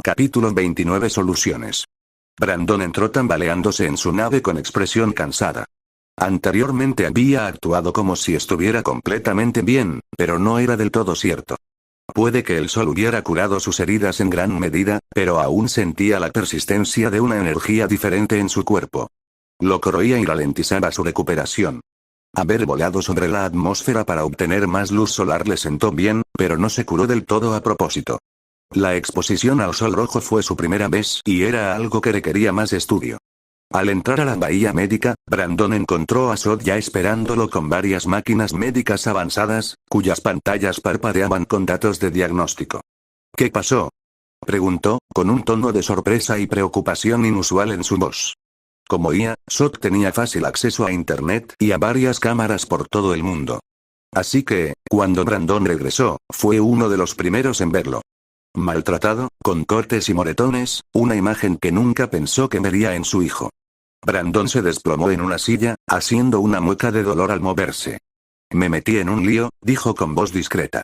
Capítulo 29 Soluciones. Brandon entró tambaleándose en su nave con expresión cansada. Anteriormente había actuado como si estuviera completamente bien, pero no era del todo cierto. Puede que el sol hubiera curado sus heridas en gran medida, pero aún sentía la persistencia de una energía diferente en su cuerpo. Lo corroía y ralentizaba su recuperación. Haber volado sobre la atmósfera para obtener más luz solar le sentó bien, pero no se curó del todo a propósito. La exposición al sol rojo fue su primera vez y era algo que requería más estudio. Al entrar a la bahía médica, Brandon encontró a Sod ya esperándolo con varias máquinas médicas avanzadas, cuyas pantallas parpadeaban con datos de diagnóstico. ¿Qué pasó?, preguntó, con un tono de sorpresa y preocupación inusual en su voz. Como IA, Sod tenía fácil acceso a Internet y a varias cámaras por todo el mundo. Así que, cuando Brandon regresó, fue uno de los primeros en verlo. Maltratado, con cortes y moretones, una imagen que nunca pensó que vería en su hijo. Brandon se desplomó en una silla, haciendo una mueca de dolor al moverse. Me metí en un lío, dijo con voz discreta.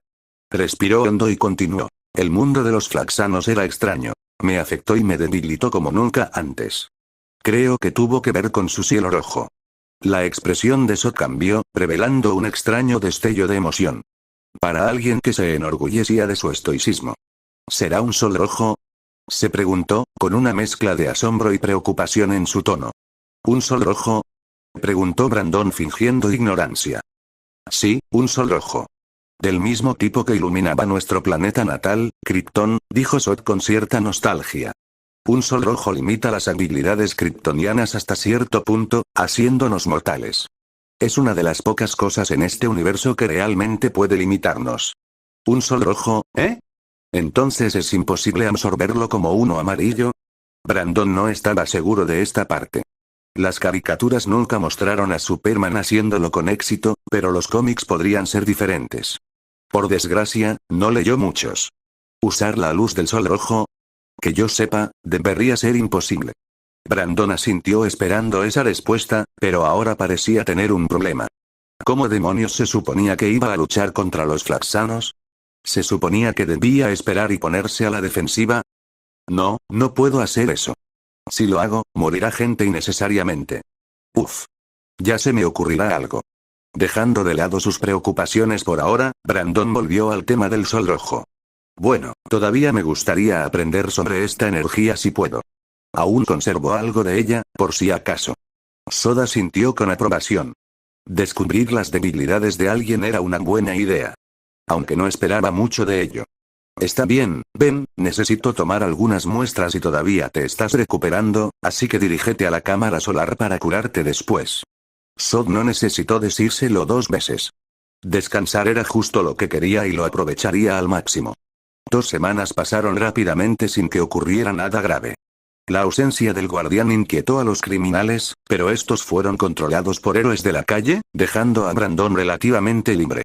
Respiró hondo y continuó. El mundo de los flaxanos era extraño. Me afectó y me debilitó como nunca antes. Creo que tuvo que ver con su cielo rojo. La expresión de Sod cambió, revelando un extraño destello de emoción. Para alguien que se enorgullecía de su estoicismo. ¿Será un sol rojo?, se preguntó, con una mezcla de asombro y preocupación en su tono. ¿Un sol rojo?, preguntó Brandon fingiendo ignorancia. Sí, un sol rojo. Del mismo tipo que iluminaba nuestro planeta natal, Krypton, dijo Sod con cierta nostalgia. Un sol rojo limita las habilidades kryptonianas hasta cierto punto, haciéndonos mortales. Es una de las pocas cosas en este universo que realmente puede limitarnos. ¿Un sol rojo, eh? ¿Entonces es imposible absorberlo como uno amarillo? Brandon no estaba seguro de esta parte. Las caricaturas nunca mostraron a Superman haciéndolo con éxito, pero los cómics podrían ser diferentes. Por desgracia, no leyó muchos. ¿Usar la luz del sol rojo? Que yo sepa, debería ser imposible. Brandon asintió esperando esa respuesta, pero ahora parecía tener un problema. ¿Cómo demonios se suponía que iba a luchar contra los flaxanos? ¿Se suponía que debía esperar y ponerse a la defensiva? No, no puedo hacer eso. Si lo hago, morirá gente innecesariamente. Uf. Ya se me ocurrirá algo. Dejando de lado sus preocupaciones por ahora, Brandon volvió al tema del sol rojo. Bueno, todavía me gustaría aprender sobre esta energía si puedo. Aún conservo algo de ella, por si acaso. Soda sintió con aprobación. Descubrir las debilidades de alguien era una buena idea. Aunque no esperaba mucho de ello. Está bien, Ben, necesito tomar algunas muestras y todavía te estás recuperando, así que dirígete a la cámara solar para curarte después. Sod no necesitó decírselo 2 veces. Descansar era justo lo que quería y lo aprovecharía al máximo. 2 semanas pasaron rápidamente sin que ocurriera nada grave. La ausencia del guardián inquietó a los criminales, pero estos fueron controlados por héroes de la calle, dejando a Brandon relativamente libre.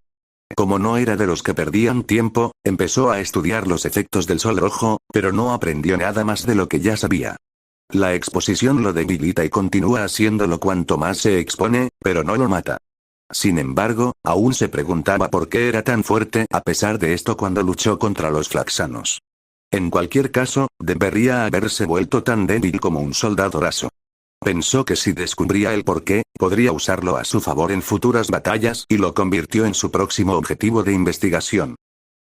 Como no era de los que perdían tiempo, empezó a estudiar los efectos del sol rojo, pero no aprendió nada más de lo que ya sabía. La exposición lo debilita y continúa haciéndolo cuanto más se expone, pero no lo mata. Sin embargo, aún se preguntaba por qué era tan fuerte a pesar de esto cuando luchó contra los flaxanos. En cualquier caso, debería haberse vuelto tan débil como un soldado raso. Pensó que si descubría el porqué, podría usarlo a su favor en futuras batallas y lo convirtió en su próximo objetivo de investigación.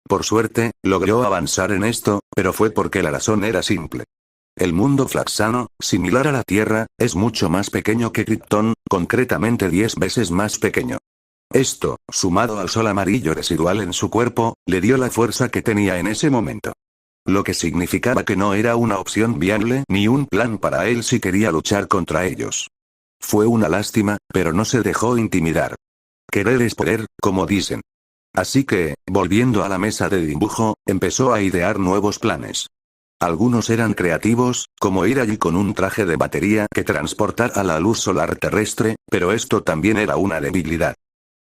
Por suerte, logró avanzar en esto, pero fue porque la razón era simple. El mundo flaxano, similar a la Tierra, es mucho más pequeño que Krypton, concretamente 10 veces más pequeño. Esto, sumado al sol amarillo residual en su cuerpo, le dio la fuerza que tenía en ese momento. Lo que significaba que no era una opción viable ni un plan para él si quería luchar contra ellos. Fue una lástima, pero no se dejó intimidar. Querer es poder, como dicen. Así que, volviendo a la mesa de dibujo, empezó a idear nuevos planes. Algunos eran creativos, como ir allí con un traje de batería que transportara la luz solar terrestre, pero esto también era una debilidad.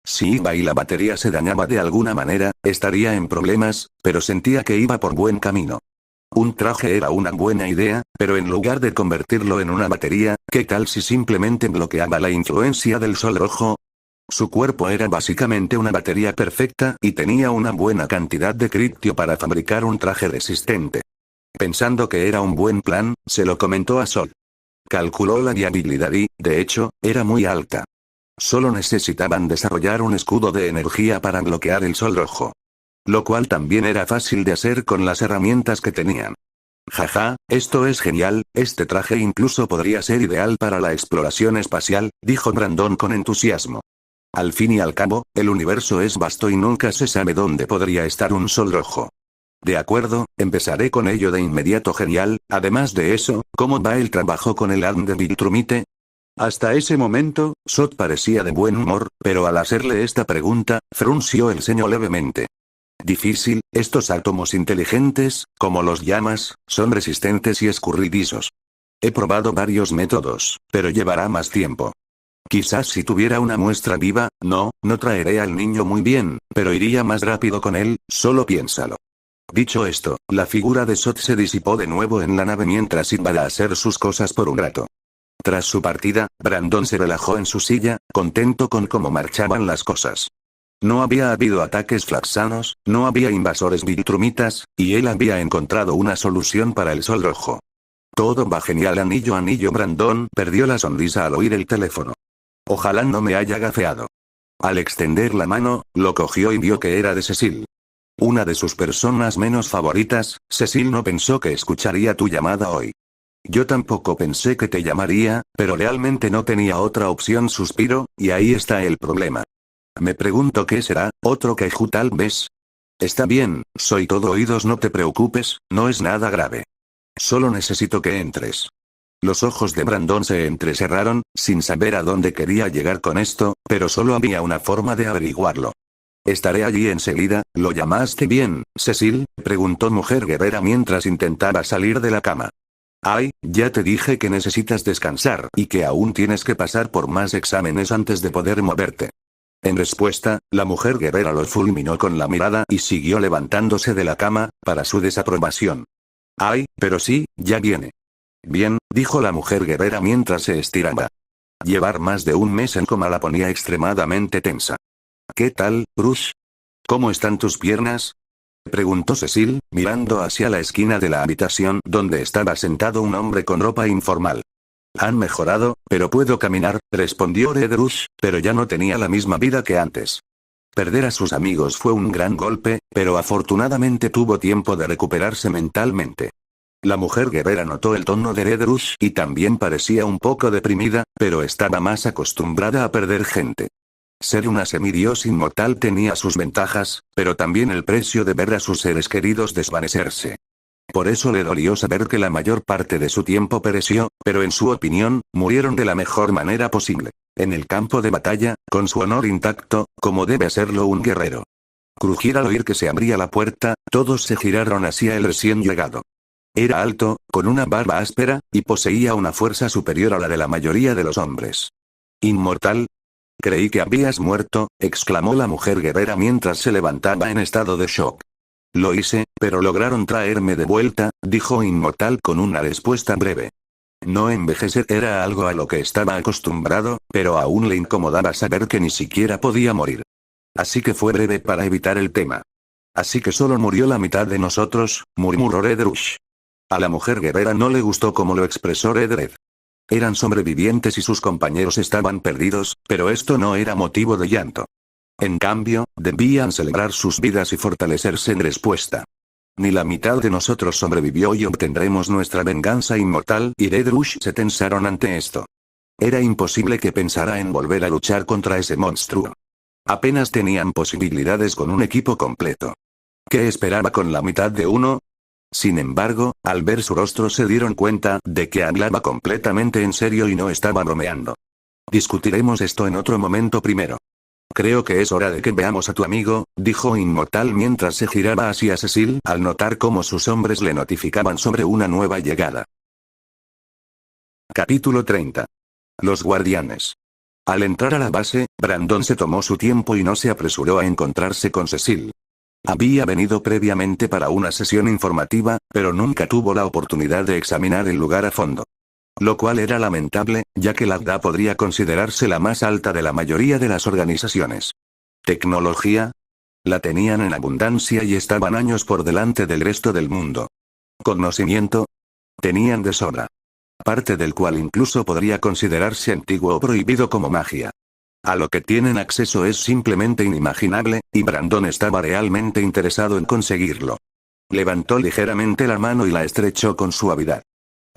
Si iba y la batería se dañaba de alguna manera, estaría en problemas, pero sentía que iba por buen camino. Un traje era una buena idea, pero en lugar de convertirlo en una batería, ¿qué tal si simplemente bloqueaba la influencia del sol rojo? Su cuerpo era básicamente una batería perfecta y tenía una buena cantidad de critio para fabricar un traje resistente. Pensando que era un buen plan, se lo comentó a Sol. Calculó la viabilidad y, de hecho, era muy alta. Solo necesitaban desarrollar un escudo de energía para bloquear el sol rojo. Lo cual también era fácil de hacer con las herramientas que tenían. Jaja, esto es genial, este traje incluso podría ser ideal para la exploración espacial, dijo Brandon con entusiasmo. Al fin y al cabo, el universo es vasto y nunca se sabe dónde podría estar un sol rojo. De acuerdo, empezaré con ello de inmediato. Genial. Además de eso, ¿cómo va el trabajo con el ADN de Viltrumite? Hasta ese momento, Sot parecía de buen humor, pero al hacerle esta pregunta, frunció el ceño levemente. Difícil, estos átomos inteligentes, como los llamas, son resistentes y escurridizos. He probado varios métodos, pero llevará más tiempo. Quizás si tuviera una muestra viva, no traeré al niño muy bien, pero iría más rápido con él, solo piénsalo. Dicho esto, la figura de Sot se disipó de nuevo en la nave mientras iba a hacer sus cosas por un rato. Tras su partida, Brandon se relajó en su silla, contento con cómo marchaban las cosas. No había habido ataques flaxanos, no había invasores viltrumitas, y él había encontrado una solución para el sol rojo. Todo va genial. Anillo. Brandon perdió la sonrisa al oír el teléfono. Ojalá no me haya gafeado. Al extender la mano, lo cogió y vio que era de Cecil. Una de sus personas menos favoritas. Cecil no pensó que escucharía tu llamada hoy. Yo tampoco pensé que te llamaría, pero realmente no tenía otra opción. Suspiro, y ahí está el problema. Me pregunto qué será, otro Kaiju tal vez. Está bien, soy todo oídos. No te preocupes, no es nada grave. Solo necesito que entres. Los ojos de Brandon se entrecerraron, sin saber a dónde quería llegar con esto, pero solo había una forma de averiguarlo. Estaré allí enseguida. ¿Lo llamaste bien, Cecil?, preguntó Mujer Guerrera mientras intentaba salir de la cama. Ay, ya te dije que necesitas descansar y que aún tienes que pasar por más exámenes antes de poder moverte. En respuesta, la Mujer Guerrera lo fulminó con la mirada y siguió levantándose de la cama, para su desaprobación. Ay, pero sí, ya viene. Bien, dijo la Mujer Guerrera mientras se estiraba. Llevar más de un mes en coma la ponía extremadamente tensa. ¿Qué tal, Bruce? ¿Cómo están tus piernas?, preguntó Cecil, mirando hacia la esquina de la habitación donde estaba sentado un hombre con ropa informal. Han mejorado, pero puedo caminar, respondió Red Rush, pero ya no tenía la misma vida que antes. Perder a sus amigos fue un gran golpe, pero afortunadamente tuvo tiempo de recuperarse mentalmente. La Mujer Guerrera notó el tono de Red Rush y también parecía un poco deprimida, pero estaba más acostumbrada a perder gente. Ser una semidios inmortal tenía sus ventajas, pero también el precio de ver a sus seres queridos desvanecerse. Por eso le dolió saber que la mayor parte de su tiempo pereció, pero en su opinión, murieron de la mejor manera posible. En el campo de batalla, con su honor intacto, como debe hacerlo un guerrero. Crujir al oír que se abría la puerta, todos se giraron hacia el recién llegado. Era alto, con una barba áspera, y poseía una fuerza superior a la de la mayoría de los hombres. ¿Inmortal? Creí que habías muerto, exclamó la Mujer Guerrera mientras se levantaba en estado de shock. Lo hice, pero lograron traerme de vuelta, dijo Inmortal con una respuesta breve. No envejecer era algo a lo que estaba acostumbrado, pero aún le incomodaba saber que ni siquiera podía morir. Así que fue breve para evitar el tema. Así que solo murió la mitad de nosotros, murmuró Red Rush. A la Mujer Guerrera no le gustó cómo lo expresó Red. Eran sobrevivientes y sus compañeros estaban perdidos, pero esto no era motivo de llanto. En cambio, debían celebrar sus vidas y fortalecerse en respuesta. Ni la mitad de nosotros sobrevivió y obtendremos nuestra venganza inmortal. Y Red Rush se tensaron ante esto. Era imposible que pensara en volver a luchar contra ese monstruo. Apenas tenían posibilidades con un equipo completo. ¿Qué esperaba con la mitad de uno? Sin embargo, al ver su rostro se dieron cuenta de que hablaba completamente en serio y no estaba bromeando. Discutiremos esto en otro momento primero. Creo que es hora de que veamos a tu amigo, dijo Inmortal mientras se giraba hacia Cecil al notar cómo sus hombres le notificaban sobre una nueva llegada. Capítulo 30. Los guardianes. Al entrar a la base, Brandon se tomó su tiempo y no se apresuró a encontrarse con Cecil. Había venido previamente para una sesión informativa, pero nunca tuvo la oportunidad de examinar el lugar a fondo. Lo cual era lamentable, ya que la DA podría considerarse la más alta de la mayoría de las organizaciones. ¿Tecnología? La tenían en abundancia y estaban años por delante del resto del mundo. ¿Conocimiento? Tenían de sobra. Parte del cual incluso podría considerarse antiguo o prohibido como magia. A lo que tienen acceso es simplemente inimaginable, y Brandon estaba realmente interesado en conseguirlo. Levantó ligeramente la mano y la estrechó con suavidad.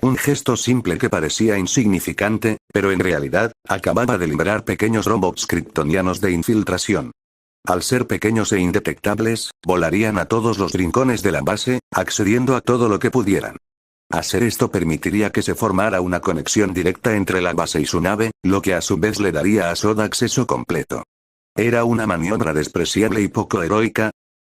Un gesto simple que parecía insignificante, pero en realidad, acababa de liberar pequeños robots kryptonianos de infiltración. Al ser pequeños e indetectables, volarían a todos los rincones de la base, accediendo a todo lo que pudieran. Hacer esto permitiría que se formara una conexión directa entre la base y su nave, lo que a su vez le daría a Sod acceso completo. ¿Era una maniobra despreciable y poco heroica?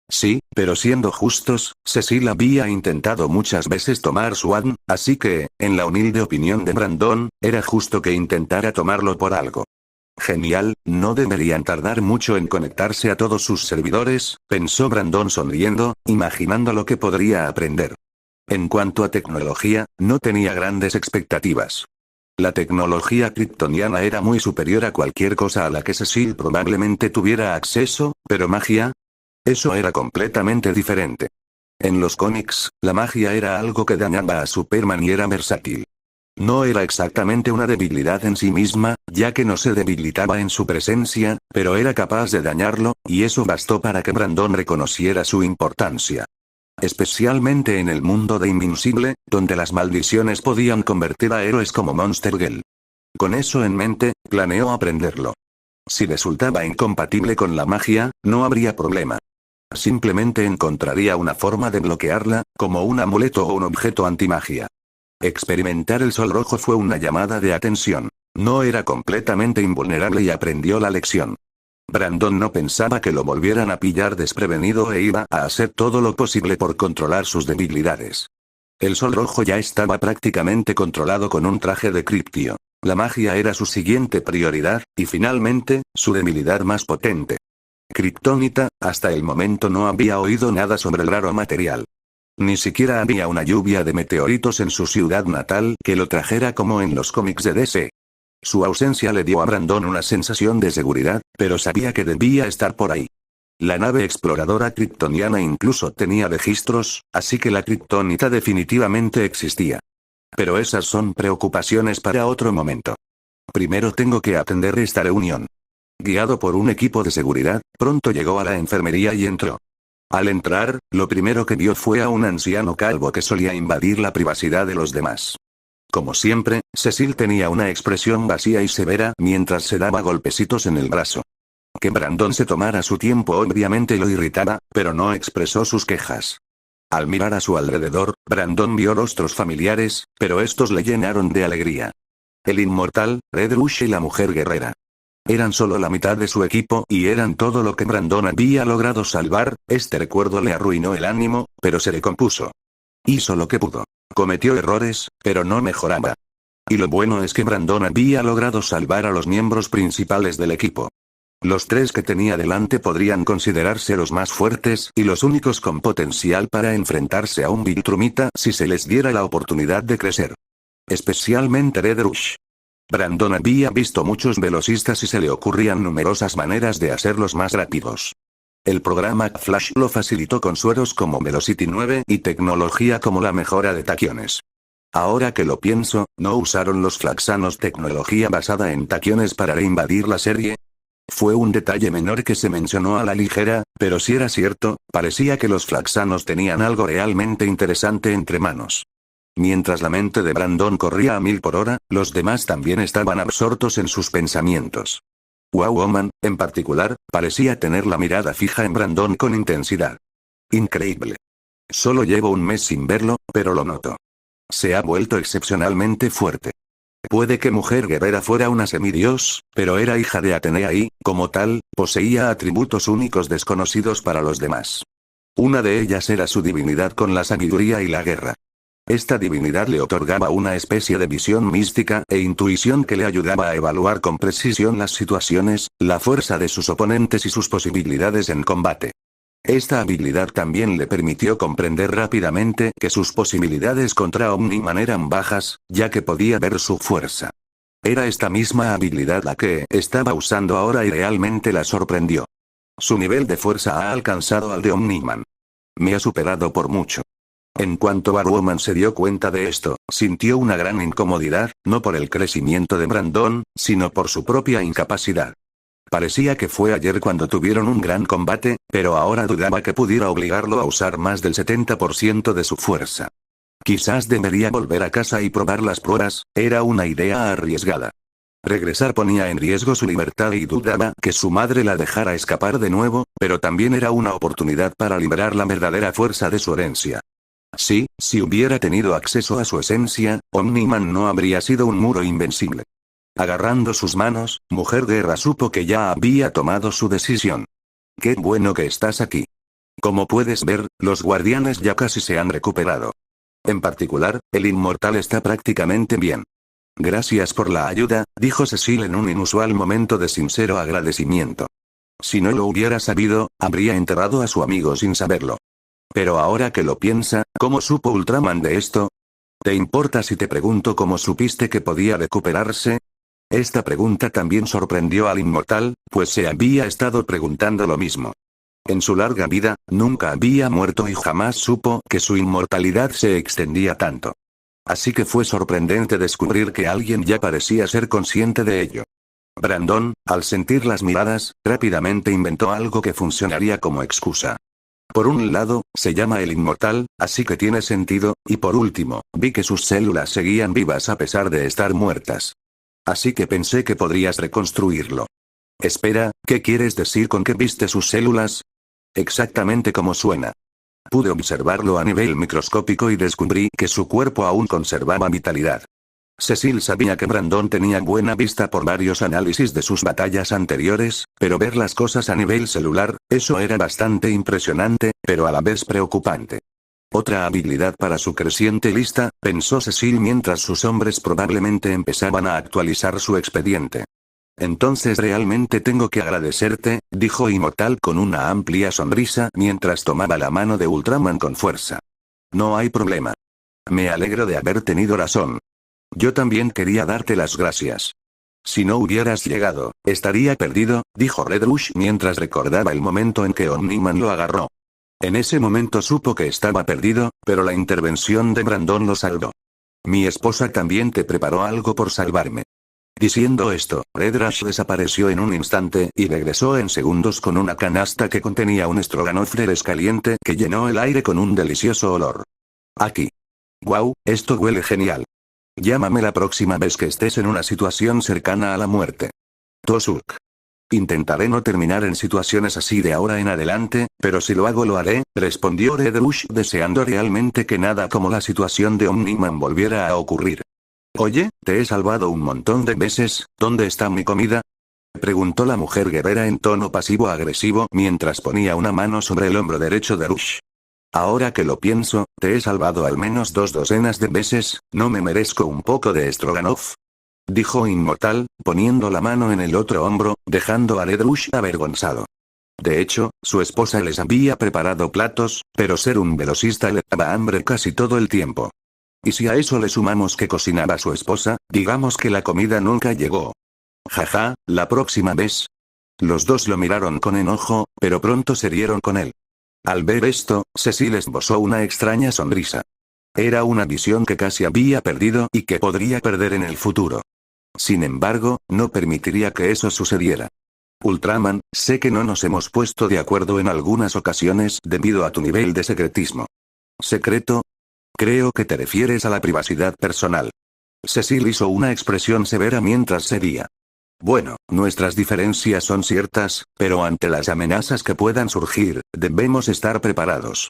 Sí, pero siendo justos, Cecil había intentado muchas veces tomar Swan, así que, en la humilde opinión de Brandon, era justo que intentara tomarlo por algo. Genial, no deberían tardar mucho en conectarse a todos sus servidores, pensó Brandon sonriendo, imaginando lo que podría aprender. En cuanto a tecnología, no tenía grandes expectativas. La tecnología kryptoniana era muy superior a cualquier cosa a la que Cecil probablemente tuviera acceso, pero magia, eso era completamente diferente. En los cómics, la magia era algo que dañaba a Superman y era versátil. No era exactamente una debilidad en sí misma, ya que no se debilitaba en su presencia, pero era capaz de dañarlo, y eso bastó para que Brandon reconociera su importancia. Especialmente en el mundo de Invincible, donde las maldiciones podían convertir a héroes como Monster Girl. Con eso en mente, planeó aprenderlo. Si resultaba incompatible con la magia, no habría problema. Simplemente encontraría una forma de bloquearla, como un amuleto o un objeto antimagia. Experimentar el sol rojo fue una llamada de atención. No era completamente invulnerable y aprendió la lección. Brandon no pensaba que lo volvieran a pillar desprevenido e iba a hacer todo lo posible por controlar sus debilidades. El sol rojo ya estaba prácticamente controlado con un traje de criptio. La magia era su siguiente prioridad, y finalmente, su debilidad más potente. Kryptonita, hasta el momento no había oído nada sobre el raro material. Ni siquiera había una lluvia de meteoritos en su ciudad natal que lo trajera como en los cómics de DC. Su ausencia le dio a Brandon una sensación de seguridad, pero sabía que debía estar por ahí. La nave exploradora kryptoniana incluso tenía registros, así que la kryptonita definitivamente existía. Pero esas son preocupaciones para otro momento. Primero tengo que atender esta reunión. Guiado por un equipo de seguridad, pronto llegó a la enfermería y entró. Al entrar, lo primero que vio fue a un anciano calvo que solía invadir la privacidad de los demás. Como siempre, Cecil tenía una expresión vacía y severa mientras se daba golpecitos en el brazo. Que Brandon se tomara su tiempo obviamente lo irritaba, pero no expresó sus quejas. Al mirar a su alrededor, Brandon vio rostros familiares, pero estos le llenaron de alegría. El inmortal, Red Rush y la mujer guerrera. Eran solo la mitad de su equipo y eran todo lo que Brandon había logrado salvar. Este recuerdo le arruinó el ánimo, pero se recompuso. Hizo lo que pudo. Cometió errores, pero no mejoraba. Y lo bueno es que Brandon había logrado salvar a los miembros principales del equipo. Los tres que tenía delante podrían considerarse los más fuertes y los únicos con potencial para enfrentarse a un Viltrumita si se les diera la oportunidad de crecer. Especialmente Red Rush. Brandon había visto muchos velocistas y se le ocurrían numerosas maneras de hacerlos más rápidos. El programa Flash lo facilitó con sueros como Velocity 9 y tecnología como la mejora de taquiones. Ahora que lo pienso, ¿no usaron los Flaxanos tecnología basada en taquiones para reinvadir la serie? Fue un detalle menor que se mencionó a la ligera, pero si era cierto, parecía que los Flaxanos tenían algo realmente interesante entre manos. Mientras la mente de Brandon corría a 1000 por hora, los demás también estaban absortos en sus pensamientos. Wow Woman, en particular, parecía tener la mirada fija en Brandon con intensidad. Increíble. Solo llevo un mes sin verlo, pero lo noto. Se ha vuelto excepcionalmente fuerte. Puede que Mujer Guerrera fuera una semidios, pero era hija de Atenea y, como tal, poseía atributos únicos desconocidos para los demás. Una de ellas era su divinidad con la sabiduría y la guerra. Esta divinidad le otorgaba una especie de visión mística e intuición que le ayudaba a evaluar con precisión las situaciones, la fuerza de sus oponentes y sus posibilidades en combate. Esta habilidad también le permitió comprender rápidamente que sus posibilidades contra Omniman eran bajas, ya que podía ver su fuerza. Era esta misma habilidad la que estaba usando ahora y realmente la sorprendió. Su nivel de fuerza ha alcanzado al de Omniman. Me ha superado por mucho. En cuanto Batwoman se dio cuenta de esto, sintió una gran incomodidad, no por el crecimiento de Brandon, sino por su propia incapacidad. Parecía que fue ayer cuando tuvieron un gran combate, pero ahora dudaba que pudiera obligarlo a usar más del 70% de su fuerza. Quizás debería volver a casa y probar las pruebas, era una idea arriesgada. Regresar ponía en riesgo su libertad y dudaba que su madre la dejara escapar de nuevo, pero también era una oportunidad para liberar la verdadera fuerza de su herencia. Sí, si hubiera tenido acceso a su esencia, Omniman no habría sido un muro invencible. Agarrando sus manos, Mujer Guerra supo que ya había tomado su decisión. Qué bueno que estás aquí. Como puedes ver, los guardianes ya casi se han recuperado. En particular, el inmortal está prácticamente bien. Gracias por la ayuda, dijo Cecil en un inusual momento de sincero agradecimiento. Si no lo hubiera sabido, habría enterrado a su amigo sin saberlo. Pero ahora que lo piensa, ¿cómo supo Ultraman de esto? ¿Te importa si te pregunto cómo supiste que podía recuperarse? Esta pregunta también sorprendió al inmortal, pues se había estado preguntando lo mismo. En su larga vida, nunca había muerto y jamás supo que su inmortalidad se extendía tanto. Así que fue sorprendente descubrir que alguien ya parecía ser consciente de ello. Brandon, al sentir las miradas, rápidamente inventó algo que funcionaría como excusa. Por un lado, se llama el inmortal, así que tiene sentido, y por último, vi que sus células seguían vivas a pesar de estar muertas. Así que pensé que podrías reconstruirlo. Espera, ¿qué quieres decir con que viste sus células? Exactamente como suena. Pude observarlo a nivel microscópico y descubrí que su cuerpo aún conservaba vitalidad. Cecil sabía que Brandon tenía buena vista por varios análisis de sus batallas anteriores, pero ver las cosas a nivel celular, eso era bastante impresionante, pero a la vez preocupante. Otra habilidad para su creciente lista, pensó Cecil mientras sus hombres probablemente empezaban a actualizar su expediente. Entonces realmente tengo que agradecerte, dijo Inmortal con una amplia sonrisa mientras tomaba la mano de Ultraman con fuerza. No hay problema. Me alegro de haber tenido razón. Yo también quería darte las gracias. Si no hubieras llegado, estaría perdido, dijo Red Rush mientras recordaba el momento en que Omniman lo agarró. En ese momento supo que estaba perdido, pero la intervención de Brandon lo salvó. Mi esposa también te preparó algo por salvarme. Diciendo esto, Red Rush desapareció en un instante y regresó en segundos con una canasta que contenía un stroganoff de res caliente que llenó el aire con un delicioso olor. Aquí. Wow, esto huele genial. Llámame la próxima vez que estés en una situación cercana a la muerte. Tosuk. Intentaré no terminar en situaciones así de ahora en adelante, pero si lo hago lo haré, respondió Red Rush deseando realmente que nada como la situación de Omniman volviera a ocurrir. Oye, te he salvado un montón de veces, ¿dónde está mi comida? Preguntó la mujer guerrera en tono pasivo-agresivo mientras ponía una mano sobre el hombro derecho de Rush. Ahora que lo pienso, te he salvado al menos 2 docenas de veces, ¿no me merezco un poco de Stroganoff? Dijo Inmortal, poniendo la mano en el otro hombro, dejando a Red Rush avergonzado. De hecho, su esposa les había preparado platos, pero ser un velocista le daba hambre casi todo el tiempo. Y si a eso le sumamos que cocinaba su esposa, digamos que la comida nunca llegó. Jaja, la próxima vez. Los dos lo miraron con enojo, pero pronto se rieron con él. Al ver esto, Cecil esbozó una extraña sonrisa. Era una visión que casi había perdido y que podría perder en el futuro. Sin embargo, no permitiría que eso sucediera. Ultraman, sé que no nos hemos puesto de acuerdo en algunas ocasiones debido a tu nivel de secretismo. ¿Secreto? Creo que te refieres a la privacidad personal. Cecil hizo una expresión severa mientras seguía. Bueno, nuestras diferencias son ciertas, pero ante las amenazas que puedan surgir, debemos estar preparados.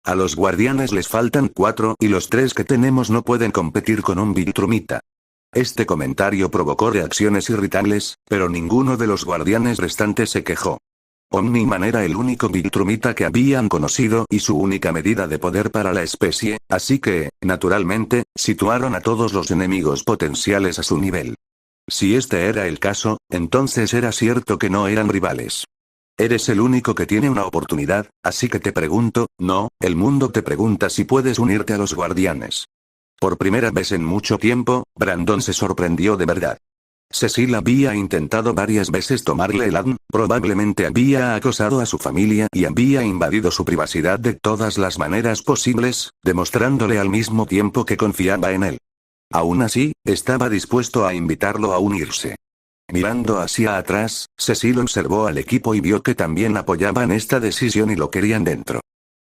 A los guardianes les faltan 4 y los 3 que tenemos no pueden competir con un Viltrumita. Este comentario provocó reacciones irritables, pero ninguno de los guardianes restantes se quejó. Omniman era el único Viltrumita que habían conocido y su única medida de poder para la especie, así que, naturalmente, situaron a todos los enemigos potenciales a su nivel. Si este era el caso, entonces era cierto que no eran rivales. Eres el único que tiene una oportunidad, así que te pregunto, no, el mundo te pregunta si puedes unirte a los guardianes. Por primera vez en mucho tiempo, Brandon se sorprendió de verdad. Cecil había intentado varias veces tomarle el ADN, probablemente había acosado a su familia y había invadido su privacidad de todas las maneras posibles, demostrándole al mismo tiempo que confiaba en él. Aún así, estaba dispuesto a invitarlo a unirse. Mirando hacia atrás, Cecil observó al equipo y vio que también apoyaban esta decisión y lo querían dentro.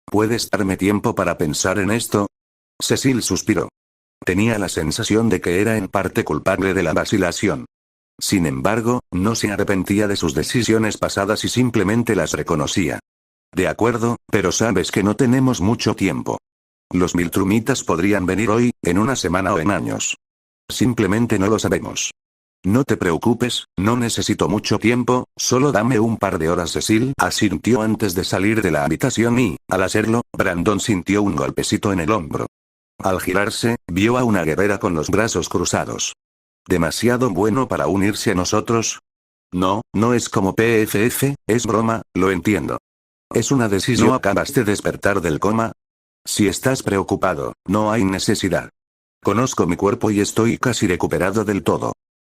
¿Puedes darme tiempo para pensar en esto? Cecil suspiró. Tenía la sensación de que era en parte culpable de la vacilación. Sin embargo, no se arrepentía de sus decisiones pasadas y simplemente las reconocía. De acuerdo, pero sabes que no tenemos mucho tiempo. Los Viltrumitas podrían venir hoy, en una semana o en años. Simplemente no lo sabemos. No te preocupes, no necesito mucho tiempo, solo dame un par de horas. Cecil asintió antes de salir de la habitación y, al hacerlo, Brandon sintió un golpecito en el hombro. Al girarse, vio a una guerrera con los brazos cruzados. ¿Demasiado bueno para unirse a nosotros? No, no es como PFF, es broma, lo entiendo. Es una decisión. ¿No acabas de despertar del coma? Si estás preocupado, no hay necesidad. Conozco mi cuerpo y estoy casi recuperado del todo.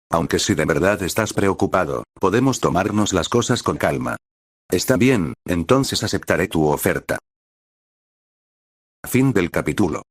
Aunque si de verdad estás preocupado, podemos tomarnos las cosas con calma. Está bien, entonces aceptaré tu oferta. Fin del capítulo.